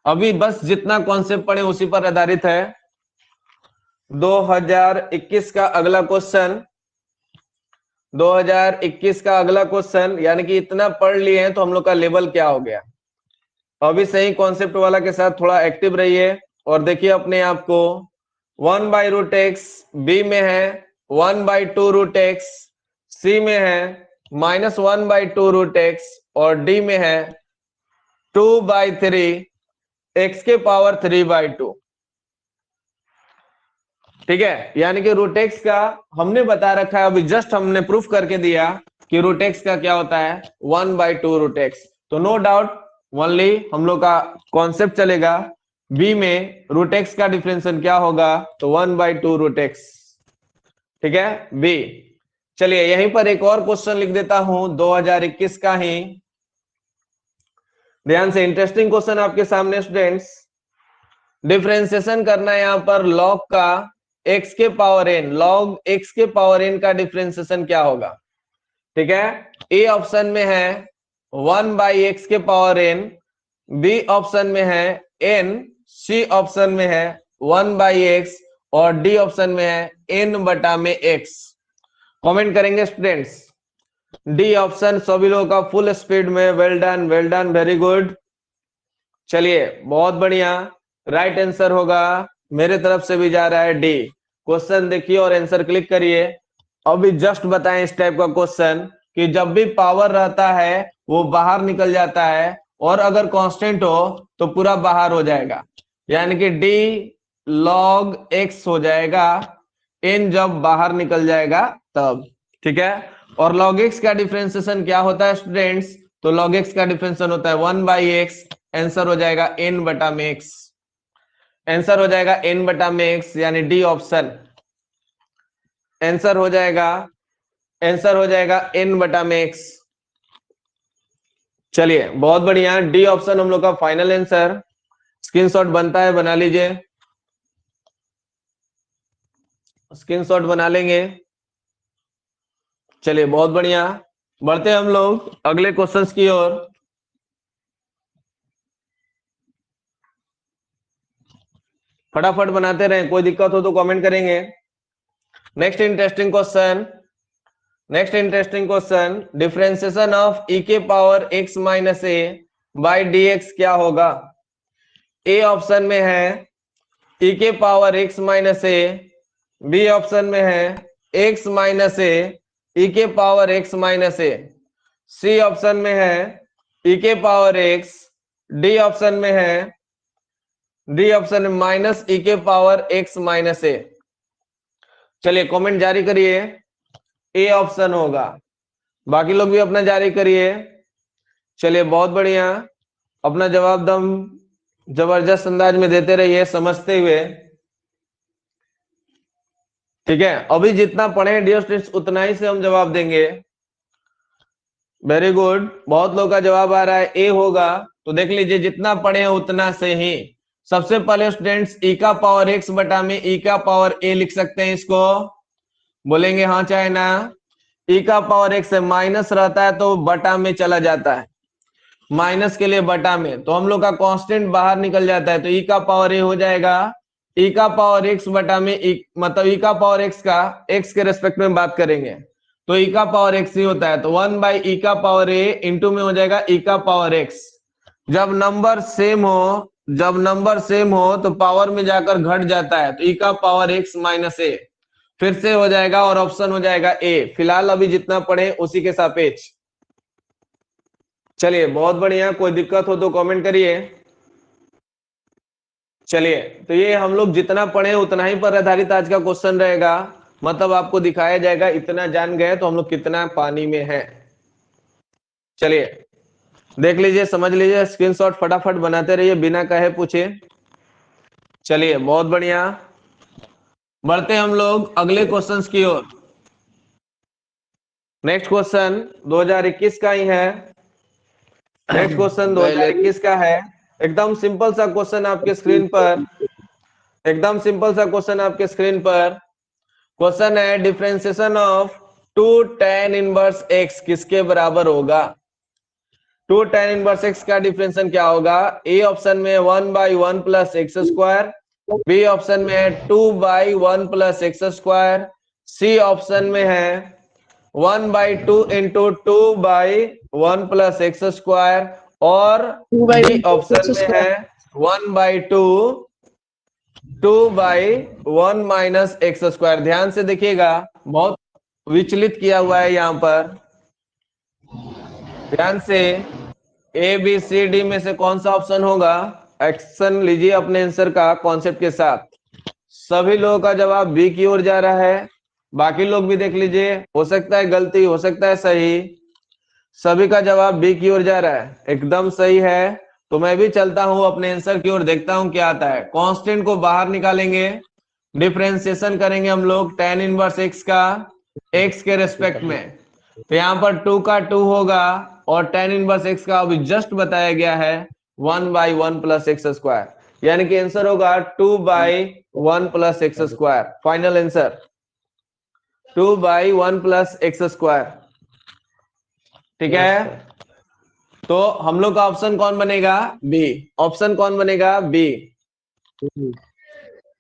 अभी बस जितना कॉन्सेप्ट पढ़े उसी पर आधारित है। 2021 का अगला क्वेश्चन, 2021 का अगला क्वेश्चन, यानी कि इतना पढ़ लिए हैं तो हम लोग का लेवल क्या हो गया। अभी सही कॉन्सेप्ट वाला के साथ थोड़ा एक्टिव रहिए और देखिए अपने आप को। 1/√x बी में है, 1/2√x सी में है, -1/2√x और डी में है 2/3 x के पावर 3/2। ठीक है, यानी कि √x का हमने बता रखा है, अभी जस्ट हमने प्रूफ करके दिया कि √x का क्या होता है 1/2√x। तो नो डाउट ओनली हम लोग का कॉन्सेप्ट चलेगा बी में, √x का डिफरेंशियल क्या होगा, तो 1/2√x। ठीक है बी। चलिए यहीं पर एक और क्वेश्चन लिख देता हूं 2021 का ही, ध्यान से, इंटरेस्टिंग क्वेश्चन आपके सामने स्टूडेंट्स। डिफरेंशिएशन करना है यहां पर लॉग का x के पावर n, log x के पावर n का डिफरेंशिएशन क्या होगा। ठीक है, ए ऑप्शन में है 1/x के पावर n, बी ऑप्शन में है n, सी ऑप्शन में है 1/x और डी ऑप्शन में है n में x। कमेंट करेंगे स्टूडेंट्स। डी ऑप्शन सभी लोगों का फुल स्पीड में, well done, well done, very good. चलिए बहुत बढ़िया, राइट आंसर होगा, मेरे तरफ से भी जा रहा है डी। क्वेश्चन देखिए और आंसर क्लिक करिए। अभी जस्ट बताएं इस टाइप का क्वेश्चन कि जब भी पावर रहता है वो बाहर निकल जाता है, और अगर कांस्टेंट हो तो पूरा बाहर हो जाएगा, यानी कि डी log x हो जाएगा, n जब बाहर निकल जाएगा तब। ठीक है, और log x का डिफरेंशिएशन क्या होता है स्टूडेंट्स, तो log x का डिफरेंशिएशन होता है 1/x, आंसर हो जाएगा n में x, आंसर हो जाएगा n में x, यानी डी ऑप्शन आंसर हो जाएगा, आंसर हो जाएगा n में x। चलिए बहुत बढ़िया, डी ऑप्शन हम लोग का फाइनल आंसर। स्क्रीनशॉट बनता है बना लीजिए, स्क्रीनशॉट बना लेंगे। चलिए बहुत बढ़िया, बढ़ते हैं हम लोग अगले क्वेश्चंस की ओर। फटाफट बनाते रहें, कोई दिक्कत हो तो कमेंट करेंगे। Next interesting question, next interesting question, differentiation of e के power x minus A by dx क्या होगा। ए ऑप्शन में है e के पावर x माइनस ए, बी ऑप्शन में है x माइनस ए e के पावर x माइनस ए, सी ऑप्शन में है e के पावर x, डी ऑप्शन में है, डी ऑप्शन में माइनस e के पावर x माइनस ए। चलिए कमेंट जारी करिए, ए ऑप्शन होगा, बाकी लोग भी अपना जारी करिए। चलिए बहुत बढ़िया, अपना जवाब दम जबरदस्त अंदाज में देते रहिए समझते हुए। ठीक है, अभी जितना पढ़े डियर स्टूडेंट्स उतना ही से हम जवाब देंगे। वेरी गुड, बहुत लोग का जवाब आ रहा है ए होगा, तो देख लीजिए जितना पढ़े उतना से ही। सबसे पहले स्टूडेंट्स ई का पावर एक्स बटा में ई का पावर ए लिख सकते हैं, इसको बोलेंगे हाँ चाहे ना। ई का पावर एक्स है, माइनस रहता है तो बटा में चला जाता है, माइनस के लिए बटा में, तो हम लोग का कांस्टेंट बाहर निकल जाता है, तो ई का पावर ए हो जाएगा ई का पावर एक्स बटा में मतलब ई का पावर एक्स का एक्स के रेस्पेक्ट में बात करेंगे तो ई का पावर एक्स ही होता है, तो 1 ई का पावर ए इंटू में हो जाएगा ई का पावर एक्स। जब नंबर सेम हो तो पावर में जाकर घट जाता है, तो ई का पावर एक्स माइनस ए फिर से हो जाएगा और ऑप्शन हो जाएगा ए। फिलहाल अभी जितना पढ़े उसी के सापेक्ष। चलिए बहुत बढ़िया, कोई दिक्कत हो तो कमेंट करिए। चलिए, तो ये हम लोग जितना पढ़े उतना ही पर आधारित आज का क्वेश्चन रहेगा, मतलब आपको दिखाया जाएगा इतना जान गए तो हम लोग कितना पानी में है। चलिए देख लीजिए, समझ लीजिए, स्क्रीनशॉट फटाफट बनाते रहिए बिना कहे पूछे। चलिए बहुत बढ़िया, बढ़ते हम लोग अगले क्वेश्चंस की ओर। नेक्स्ट क्वेश्चन 2021 का ही है। नेक्स्ट क्वेश्चन 2021 का है, एकदम सिंपल सा क्वेश्चन आपके स्क्रीन पर, एकदम सिंपल सा क्वेश्चन आपके स्क्रीन पर। क्वेश्चन है differentiation of 2 tan inverse x किसके बराबर होगा। 2 tan इनवर्स x का डिफरेंशिएशन क्या होगा। ए ऑप्शन में 1/1 plus x square, B option में है 2/1 plus x square, C option में है 1/2 इंटू 2/1 प्लस एक्स स्क्वायर, और डी ऑप्शन में है 1/2 2/1 माइनस एक्स स्क्वायर। ध्यान से देखिएगा, बहुत विचलित किया हुआ है यहाँ पर, ध्यान से। ए बी सी डी में से कौन सा ऑप्शन होगा, एक्शन लीजिए अपने आंसर का कॉन्सेप्ट के साथ। सभी लोगों का जवाब बी की ओर जा रहा है, बाकी लोग भी देख लीजिए, हो सकता है गलती हो सकता है सही, सभी का जवाब बी की ओर जा रहा है, एकदम सही है। तो मैं भी चलता हूं अपने आंसर की ओर, देखता हूं क्या आता है। कांस्टेंट को बाहर निकालेंगे, डिफरेंशिएशन करेंगे हम लोग tan इनवर्स x का x के रेस्पेक्ट में, तो यहाँ पर 2 का 2 होगा और tan इनवर्स x का अभी जस्ट बताया गया है 1/1 प्लस एक्स स्क्वायर, यानी कि आंसर होगा 2/1 plus x square. Final answer 2/1 plus x square. ठीक है, तो हम लोग का ऑप्शन कौन बनेगा, बी। ऑप्शन कौन बनेगा, बी।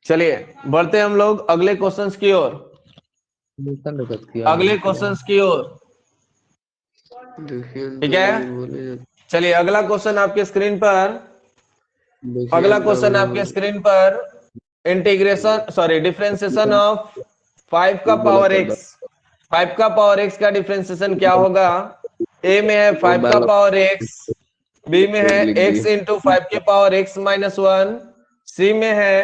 चलिए बढ़ते हम लोग अगले क्वेश्चंस की ओर, अगले क्वेश्चंस की ओर। ठीक है, चलिए अगला क्वेश्चन आपके स्क्रीन पर, अगला क्वेश्चन आपके स्क्रीन पर डिफरेंशिएशन ऑफ 5 का पावर x। 5 का पावर x का डिफरेंशिएशन क्या होगा। ए में है 5 का पावर x, बी में है x इंटू 5 के पावर x माइनस 1, सी में है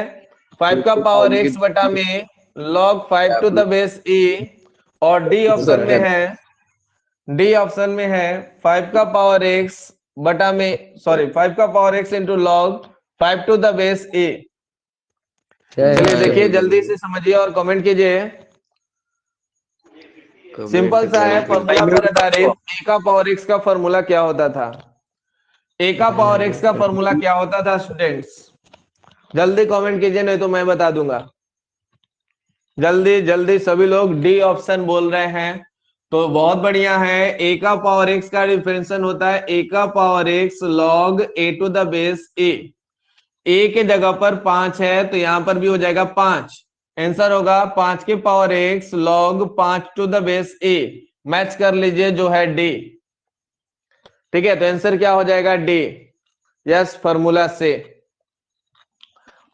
5 का पावर x बटा में log 5 to the base e, और डी ऑप्शन में है 5 का पावर x बटा में 5 का power x into log 5 to the base e। चलिए देखिए जल्दी से समझिए और कमेंट कीजिए। सिंपल सा है, फॉर्मूला पर आधारित। ए का पावर x का फॉर्मूला क्या होता था, ए का पावर x का फॉर्मूला क्या होता था स्टूडेंट्स, जल्दी कमेंट कीजिए नहीं तो मैं बता दूंगा। जल्दी जल्दी सभी लोग डी ऑप्शन बोल रहे हैं, तो बहुत बढ़िया है। ए का पावर x का डिफरेंशिएशन होता है ए का power x log a to the base a। A के जगह पर 5 है तो यहां पर भी हो जाएगा 5, आंसर होगा 5 के power x log 5 to the base a। Match कर लीजिए जो है डी। ठीक है, तो आंसर क्या हो जाएगा, डी। यस, फॉर्मूला से।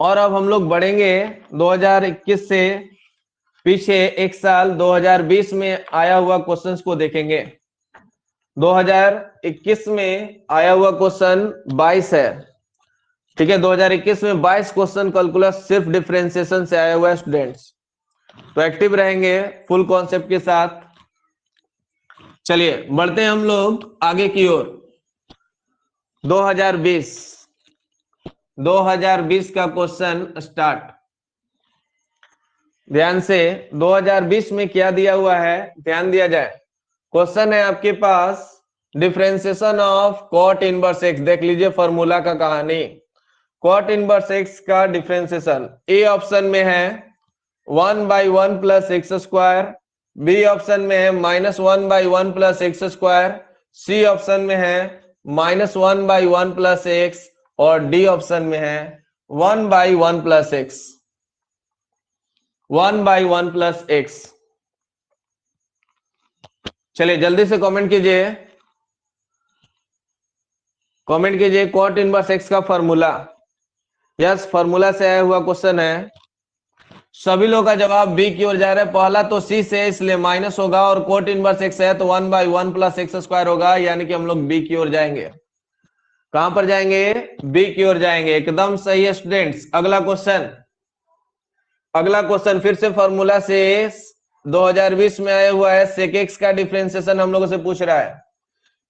और अब हम लोग बढ़ेंगे 2021 से पीछे एक साल 2020 में आया हुआ क्वेश्चंस को देखेंगे। 2021 में आया हुआ क्वेश्चन 22 है। ठीक है, 2021 में 22 क्वेश्चन कैलकुलस सिर्फ डिफरेंशिएशन से आया हुआ है स्टूडेंट्स, तो एक्टिव रहेंगे फुल कॉन्सेप्ट के साथ। चलिए बढ़ते हैं हम लोग आगे की ओर। 2020 2020 का क्वेश्चन स्टार्ट। ध्यान से 2020 में क्या दिया हुआ है, ध्यान दिया जाए। क्वेश्चन है आपके पास differentiation of cot inverse x. देख लीजिए फॉर्मूला का कहानी। कॉट इनवर्स एक्स का डिफरेंशिएशन ए ऑप्शन में है 1/1 plus x square, B option में है -1/1 plus x square, C option में है -1/1 प्लस एक्स और डी ऑप्शन में है 1/1 प्लस एक्स। 1/1 plus x. चलिए जल्दी से कमेंट कीजिए, कमेंट कीजिए कॉट इनवर्स एक्स का फॉर्मूला। यस, फॉर्मूला से आया हुआ क्वेश्चन है। सभी लोग का जवाब बी की ओर जा रहा है। पहला तो सी से इसलिए माइनस होगा और कॉट इनवर्स एक्स है तो 1/1 प्लस एक्स स्क्वायर होगा, यानी कि हम लोग बी की ओर जाएंगे। कहां पर जाएंगे, बी की ओर जाएंगे। एकदम सही है स्टूडेंट्स। अगला क्वेश्चन, अगला क्वेश्चन फिर से फॉर्मूला से 2020 में आया हुआ है। सेक एक्स का डिफरेंशिएशन हम लोगों से पूछ रहा है।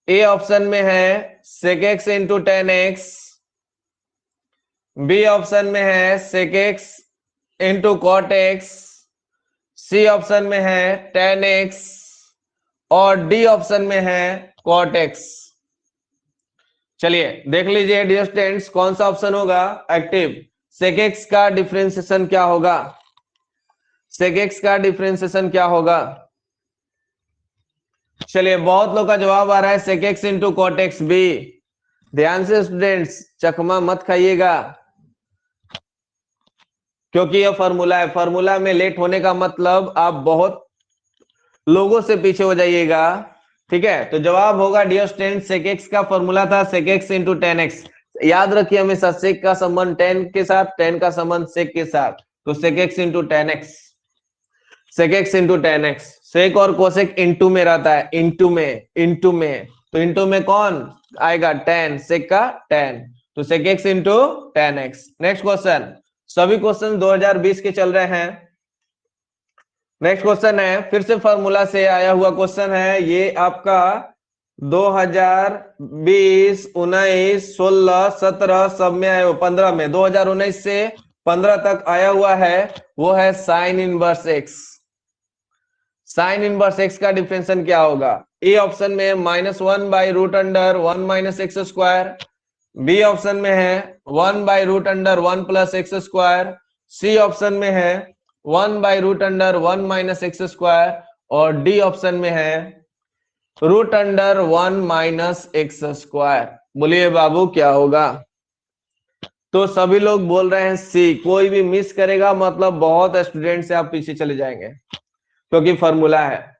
ए ऑप्शन में है sec x into tan x, B option में है sec x into cot x, C option में है टेन एक्स और डी ऑप्शन में है कॉट एक्स। चलिए देख लीजिए डियर स्टूडेंट्स कौन सा ऑप्शन होगा एक्टिव। सेक एक्स का डिफरेंशिएशन क्या होगा, सेक एक्स का डिफरेंशिएशन क्या होगा। चलिए बहुत लोग का जवाब आ रहा है sec x into cot x B. ध्यान से स्टूडेंट्स चकमा मत खाइएगा, क्योंकि यह फॉर्मूला है। फॉर्मूला में लेट होने का मतलब आप बहुत लोगों से पीछे हो जाइएगा, ठीक है। तो जवाब होगा डियर स्टूडेंट्स सेक एक्स का फॉर्मूला था sec x into tan x. याद रखिए हमेशा सेक का संबंध टेन के साथ, टेन का संबंध सेक के साथ। तो sec x into tan x, sec x into tan x. Sec और कोसेक इंटू में रहता है, इंटू में, इंटू में। तो इंटू में कौन आएगा, टेन, सेक का टेन। तो sec x into tan x. Next question, सभी क्वेश्चन 2020 के चल रहे हैं। नेक्स्ट क्वेश्चन है फिर से फॉर्मूला से आया हुआ क्वेश्चन है। ये आपका 2020, 19, 16, 17 सब में आया हुआ, 15 में, 2019 से 15 तक आया हुआ है। वो है sine inverse x. Sine inverse x का डिफरेंशिएशन क्या होगा। ए ऑप्शन में -1/√1 minus x square, B option में है 1/√1 plus x square, C option में है 1/√1 माइनस एक्स स्क्वायर और डी ऑप्शन में है √1 माइनस एक्स स्क्वायर। बोलिए बाबू क्या होगा। तो सभी लोग बोल रहे हैं सी। कोई भी मिस करेगा मतलब बहुत स्टूडेंट से आप पीछे चले जाएंगे, क्योंकि फॉर्मूला है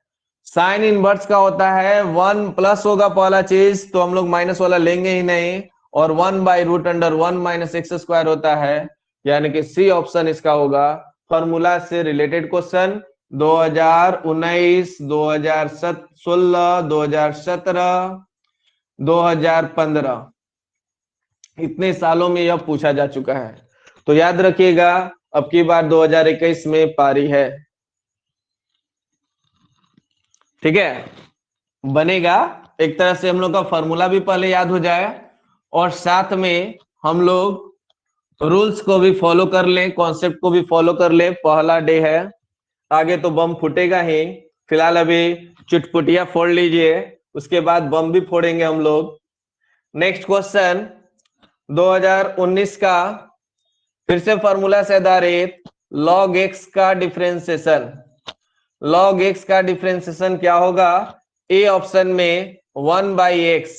साइन इनवर्स का होता है 1 प्लस होगा पहला चीज, तो हम लोग माइनस वाला लेंगे ही नहीं, और 1/√1 माइनस एक्स स्क्वायर होता है, यानी कि सी ऑप्शन इसका होगा। फॉर्मूला से रिलेटेड क्वेश्चन 2019, 2016, 2017, 2015 इतने सालों में यह पूछा जा चुका है। तो याद रखिएगा अब की बार 2021 में पारी है, ठीक है। बनेगा एक तरह से हम लोग का फॉर्मूला भी पहले याद हो जाए और साथ में हम लोग रूल्स को भी फॉलो कर ले, कॉन्सेप्ट को भी फॉलो कर ले। पहला डे है, आगे तो बम फूटेगा ही। फिलहाल अभी चुटपुटिया फोड़ लीजिए, उसके बाद बम भी फोड़ेंगे हम लोग। नेक्स्ट क्वेश्चन 2019 का फिर से फॉर्मूला से आधारित लॉग एक्स का डिफरेंशिएशन। लॉग एक्स का डिफरेंशिएशन क्या होगा। ए ऑप्शन में 1/x,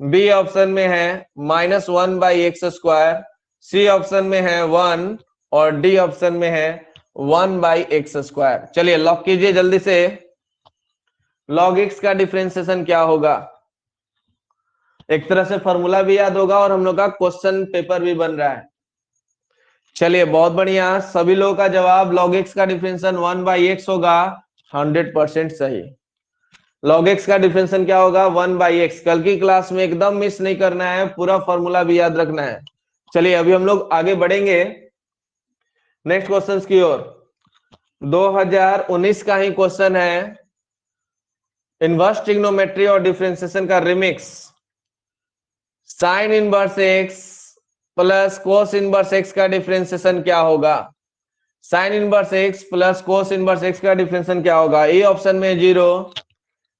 बी ऑप्शन में है -1/x स्क्वायर, सी ऑप्शन में है 1 और डी ऑप्शन में है 1/x स्क्वायर। चलिए लॉक कीजिए जल्दी से। लॉग एक्स का डिफरेंशिएशन क्या होगा। एक तरह से फॉर्मूला भी याद होगा और हम लोग का क्वेश्चन पेपर भी बन रहा है। चलिए बहुत बढ़िया, सभी लोगों का जवाब लॉग एक्स का डिफरेंशिएशन 1/x होगा। 100% सही। लॉग एक्स का डिफरेंशिएशन क्या होगा, 1/x। कल की क्लास में एकदम मिस नहीं करना है, पूरा फॉर्मूला भी याद रखना है। चलिए अभी हम लोग आगे बढ़ेंगे नेक्स्ट क्वेश्चन की ओर। 2019 का ही क्वेश्चन है, इनवर्स ट्रिग्नोमेट्री और डिफरेंशिएशन का remix. Sign inverse x plus cos inverse x का डिफरेंशिएशन क्या होगा? Sign inverse x plus cos inverse x का डिफरेंशिएशन क्या होगा? ए ऑप्शन में 0,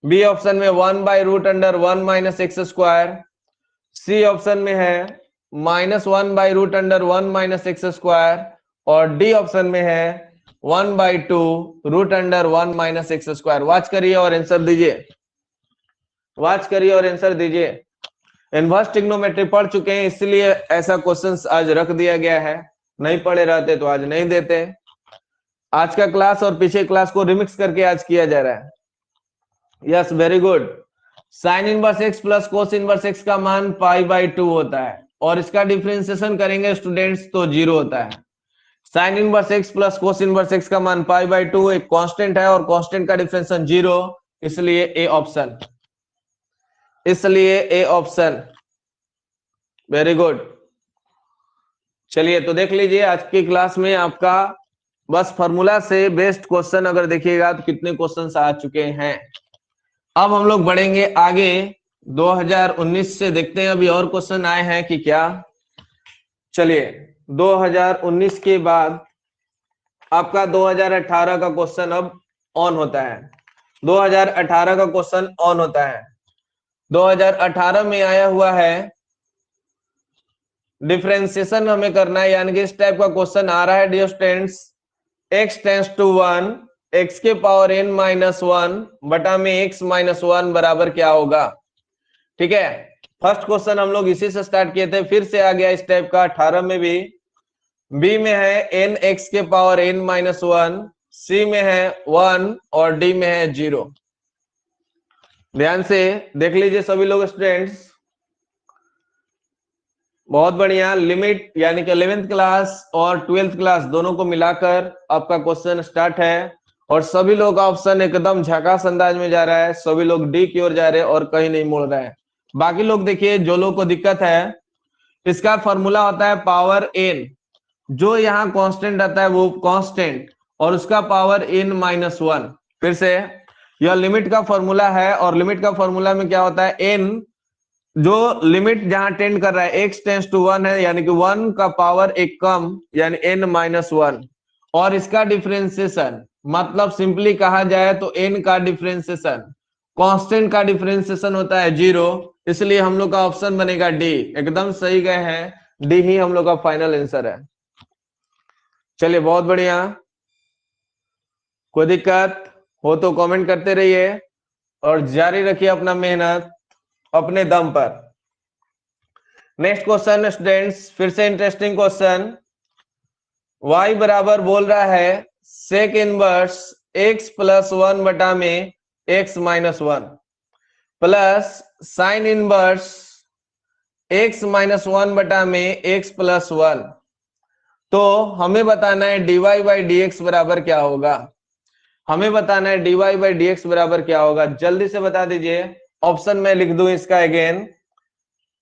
बी ऑप्शन में 1/√1 minus x square, C option में है -1/√1 माइनस एक्स स्क्वायर, और डी ऑप्शन में है 1/2√1 माइनस एक्स स्क्वायर। वॉच करिए और आंसर दीजिए, वॉच करिए और आंसर दीजिए। इनवर्स ट्रिग्नोमेट्री पढ़ चुके हैं इसलिए ऐसा क्वेश्चंस आज रख दिया गया है, नहीं पढ़े रहते तो आज नहीं देते। आज का क्लास और पीछे क्लास को रिमिक्स करके आज किया जा रहा है। Yes, very good. Sign inverse x plus cos inverse x का मान π/2 होता है और इसका डिफरेंशिएशन करेंगे स्टूडेंट्स तो 0 होता है। Sine inverse x plus cos inverse x का मान π/2 एक कांस्टेंट है और कांस्टेंट का डिफरेंशिएशन 0, इसलिए ए ऑप्शन, इसलिए ए ऑप्शन। Very good. चलिए तो देख लीजिए आज की क्लास में आपका बस फार्मूला से बेस्ट क्वेश्चन अगर देखिएगा तो कितने क्वेश्चंस आ चुके हैं। अब हम लोग बढ़ेंगे आगे 2019 से, देखते हैं अभी और क्वेश्चन आए हैं कि क्या। चलिए 2019 के बाद आपका 2018 का क्वेश्चन अब ऑन होता है। 2018 का क्वेश्चन ऑन होता है। 2018 में आया हुआ है डिफरेंशिएशन हमें करना है, यानी कि इस टाइप का क्वेश्चन आ रहा है dear students. x tends to 1, x के पावर n माइनस 1 बटा में x माइनस 1 बराबर क्या होगा? ठीक है, फर्स्ट क्वेश्चन हम लोग इसी से स्टार्ट किए थे, फिर से आ गया इस टाइप का 18 में भी। b में है n x के पावर n माइनस 1, c में है 1 और d में है 0। ध्यान से देख लीजिए सभी लोग स्टूडेंट्स, बहुत बढ़िया। लिमिट यानी कि 11th क्लास और 12th क्लास दोनों को मिलाकर आपका क्वेश्चन स्टार्ट है और सभी लोग का ऑप्शन एकदम झकास अंदाज में जा रहा है। सभी लोग डी की ओर जा रहे हैं और कहीं नहीं मुड़ रहे हैं। बाकी लोग देखिए, जो लोग को दिक्कत है, इसका फॉर्मूला होता है पावर n, जो यहाँ कांस्टेंट आता है वो कांस्टेंट और उसका पावर n माइनस 1। फिर से यह लिमिट का फॉर्मूला है और लिमिट का फॉर्मूला में क्या होता है, n जो लिमिट जहां टेंड कर रहा है x टेंड्स टू 1 है, यानी कि 1 का पावर एक कम यानी n माइनस 1, और इसका डिफरेंशिएशन मतलब सिंपली कहा जाए तो n का डिफरेंशिएशन, कांस्टेंट का डिफरेंशिएशन होता है 0, इसलिए हम लोग का ऑप्शन बनेगा डी। एकदम सही गए हैं, डी ही हम लोग का फाइनल आंसर है। चलिए बहुत बढ़िया। कोई दिक्कत हो तो कमेंट करते रहिए और जारी रखिए अपना मेहनत अपने दम पर। नेक्स्ट क्वेश्चन स्टूडेंट्स, फिर से इंटरेस्टिंग क्वेश्चन। y बराबर बोल रहा है सेक इनवर्स x प्लस 1 बटा में x minus 1 plus sine inverse x minus 1 बटा में x प्लस 1। तो हमें बताना है dy बाई डी एक्स बराबर क्या होगा। हमें बताना है dy बाई डी एक्स बराबर क्या होगा, जल्दी से बता दीजिए। ऑप्शन में लिख दूं इसका अगेन,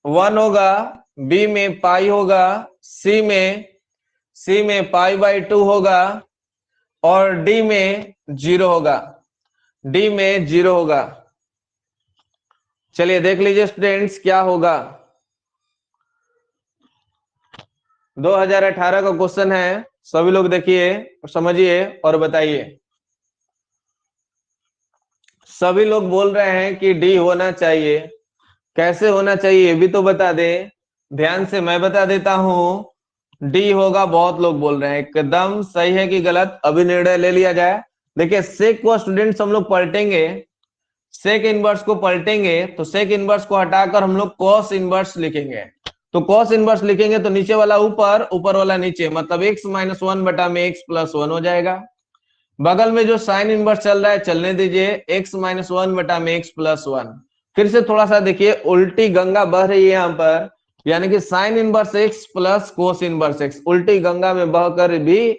1 होगा, b में पाई होगा, c में π/2 होगा और d में 0 होगा, d में 0 होगा। चलिए देख लीजिए स्टूडेंट्स क्या होगा। 2018 का क्वेश्चन है, सभी लोग देखिए और समझिए और बताइए। सभी लोग बोल रहे हैं कि डी होना चाहिए, कैसे होना चाहिए ये भी तो बता दे। ध्यान से मैं बता देता हूं, डी होगा। बहुत लोग बोल रहे हैं, एकदम सही है कि गलत, अभी निर्णय ले लिया जाए। देखिए सेक को स्टूडेंट्स हम लोग पलटेंगे, सेक इनवर्स को पलटेंगे तो सेक इनवर्स को हटाकर हम लोग कॉस इनवर्स लिखेंगे। तो कॉस इनवर्स लिखेंगे तो नीचे वाला ऊपर, ऊपर वाला नीचे, मतलब x माइनस 1 बटा में x प्लस 1 हो जाएगा। बगल में जो साइन इनवर्स चल रहा है चलने दीजिए, x माइनस 1 बटा में x प्लस 1। फिर से थोड़ा सा देखिए, उल्टी गंगा बह रही है यहाँ पर, यानी कि sine inverse x plus cos inverse x, उल्टी गंगा में बहकर भी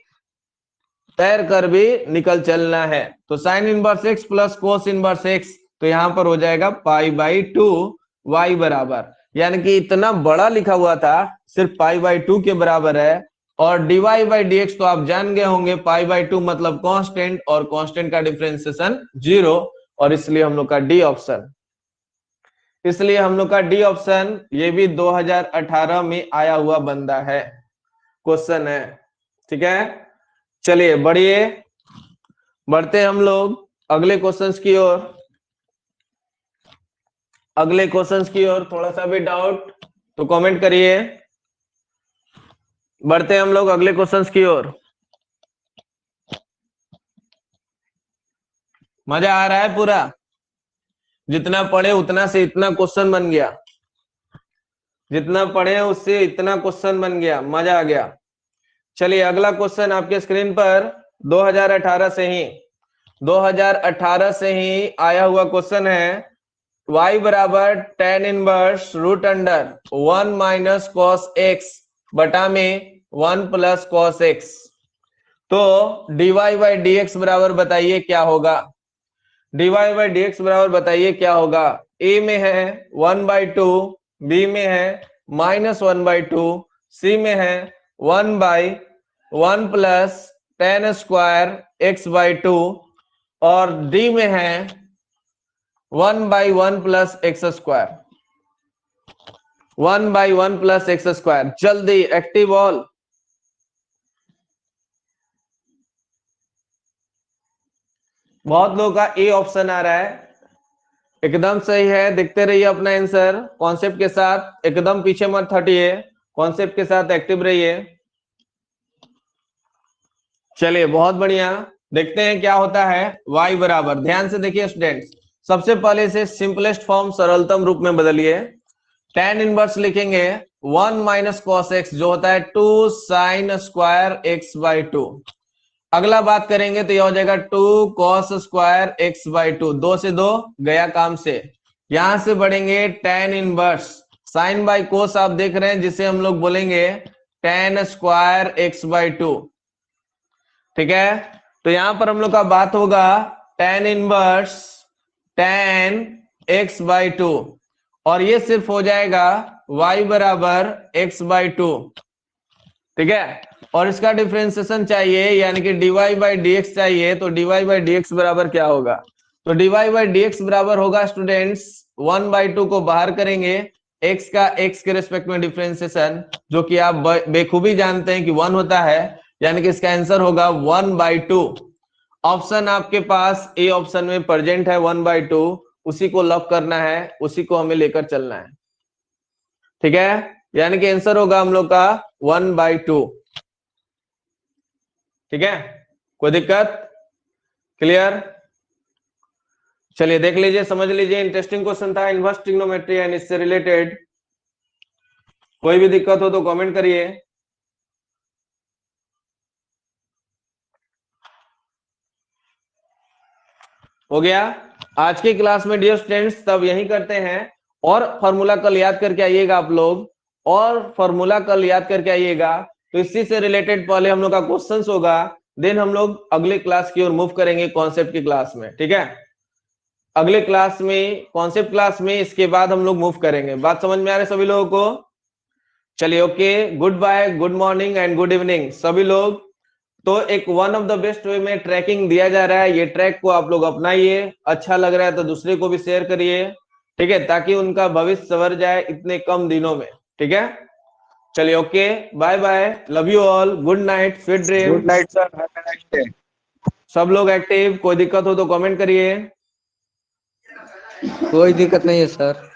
तैर कर भी निकल चलना है। तो sine inverse x plus cos inverse x, तो यहाँ पर हो जाएगा π/2 y बराबर, यानी कि इतना बड़ा लिखा हुआ था सिर्फ π/2 के बराबर है। और dy बाई डी एक्स तो आप जान गए होंगे, π/2 मतलब कांस्टेंट और कांस्टेंट का डिफरेंशिएशन 0, और इसलिए हम लोग का डी ऑप्शन। इसलिए हम लोग का डी ऑप्शन ये भी 2018 में आया हुआ बंदा है, क्वेश्चन है। ठीक है, चलिए बढ़ते हम लोग अगले क्वेश्चंस की ओर। अगले क्वेश्चंस की ओर थोड़ा सा भी डाउट तो कमेंट करिए। बढ़ते हम लोग अगले क्वेश्चंस की ओर। मजा आ रहा है पूरा? जितना पढ़े उतना से इतना क्वेश्चन बन गया, जितना पढ़े उससे इतना क्वेश्चन बन गया, मजा आ गया। चलिए अगला क्वेश्चन आपके स्क्रीन पर 2018 से ही आया हुआ क्वेश्चन है। y बराबर tan inverse root under 1 minus cos x बटा में 1 प्लस कॉस एक्स। तो dy बाई डी एक्स बराबर बताइए क्या होगा? dy बाई डी एक्स बराबर बताइए क्या होगा? a में है 1/2, b में है -1/2, c में है 1/1 प्लस tan स्क्वायर x/2 और d में है 1/1 plus x square, 1/1 plus x square. जल्दी एक्टिव ऑल। बहुत लोगों का ए ऑप्शन आ रहा है, एकदम सही है। देखते रहिए अपना आंसर कॉन्सेप्ट के साथ, एकदम पीछे मत हटिए, कॉन्सेप्ट के साथ एक्टिव रहिए। चलिए बहुत बढ़िया, देखते हैं क्या होता है। y बराबर, ध्यान से देखिए स्टूडेंट्स, सबसे पहले इसे सिंपलेस्ट फॉर्म सरलतम रूप में बदलिए। tan इनवर्स लिखेंगे 1 माइनस कॉस एक्स जो होता है 2 साइन स्क्वायर x/2। अगला बात करेंगे तो यह हो जाएगा 2 कॉस स्क्वायर x/2, 2 से 2 गया काम से। यहां से बढ़ेंगे tan इनवर्स साइन बाई कोस, आप देख रहे हैं जिसे हम लोग बोलेंगे tan स्क्वायर x/2। ठीक है, तो यहां पर हम लोग का बात होगा tan इनवर्स tan x/2 और ये सिर्फ हो जाएगा y बराबर x/2। ठीक है, और इसका डिफरेंशिएशन चाहिए यानी कि dy बाई डी एक्स चाहिए, तो dy बाई डी एक्स बराबर क्या होगा? तो dy बाई डी एक्स बराबर होगा स्टूडेंट्स 1/2 को बाहर करेंगे, x का x के रिस्पेक्ट में डिफरेंशिएशन, जो कि आप बेखूबी जानते हैं कि 1 होता है, यानी कि इसका आंसर होगा 1/2। ऑप्शन आपके पास ए ऑप्शन में प्रेजेंट है 1/2, उसी को लॉक करना है, उसी को हमें लेकर चलना है। ठीक है, यानी कि आंसर होगा हम लोग का 1/2। ठीक है, कोई दिक्कत? क्लियर? चलिए देख लीजिए, समझ लीजिए, इंटरेस्टिंग क्वेश्चन था, इनवर्स ट्रिग्नोमेट्री एंड इससे रिलेटेड। कोई भी दिक्कत हो तो कमेंट करिए। हो गया आज की क्लास में डियर स्टूडेंट्स, तब यही करते हैं। और फॉर्मूला कल याद करके आइएगा आप लोग, और फॉर्मूला कल याद करके आइएगा। तो इसी से रिलेटेड पहले हम लोग का क्वेश्चंस होगा, देन हम लोग अगले क्लास की ओर मूव करेंगे कॉन्सेप्ट की क्लास में। ठीक है, अगले क्लास में कॉन्सेप्ट क्लास में, इसके बाद हम लोग मूव करेंगे। बात समझ में आ रही है सभी लोगों को? चलिए okay, good bye, good morning and good evening सभी लोग। तो एक one of the best way में ट्रैकिंग दिया जा रहा है, ये ट्रैक को आप लोग अपनाइए, अच्छा लग रहा है तो दूसरे को भी शेयर करिए। ठीक है, ताकि उनका भविष्य संवर जाए इतने कम दिनों में। ठीक है, चलिए okay, bye bye, love you all, good night, sweet dream. Good night sir, have a nice day. सब लोग एक्टिव, कोई दिक्कत हो तो कमेंट करिए। कोई दिक्कत नहीं है सर।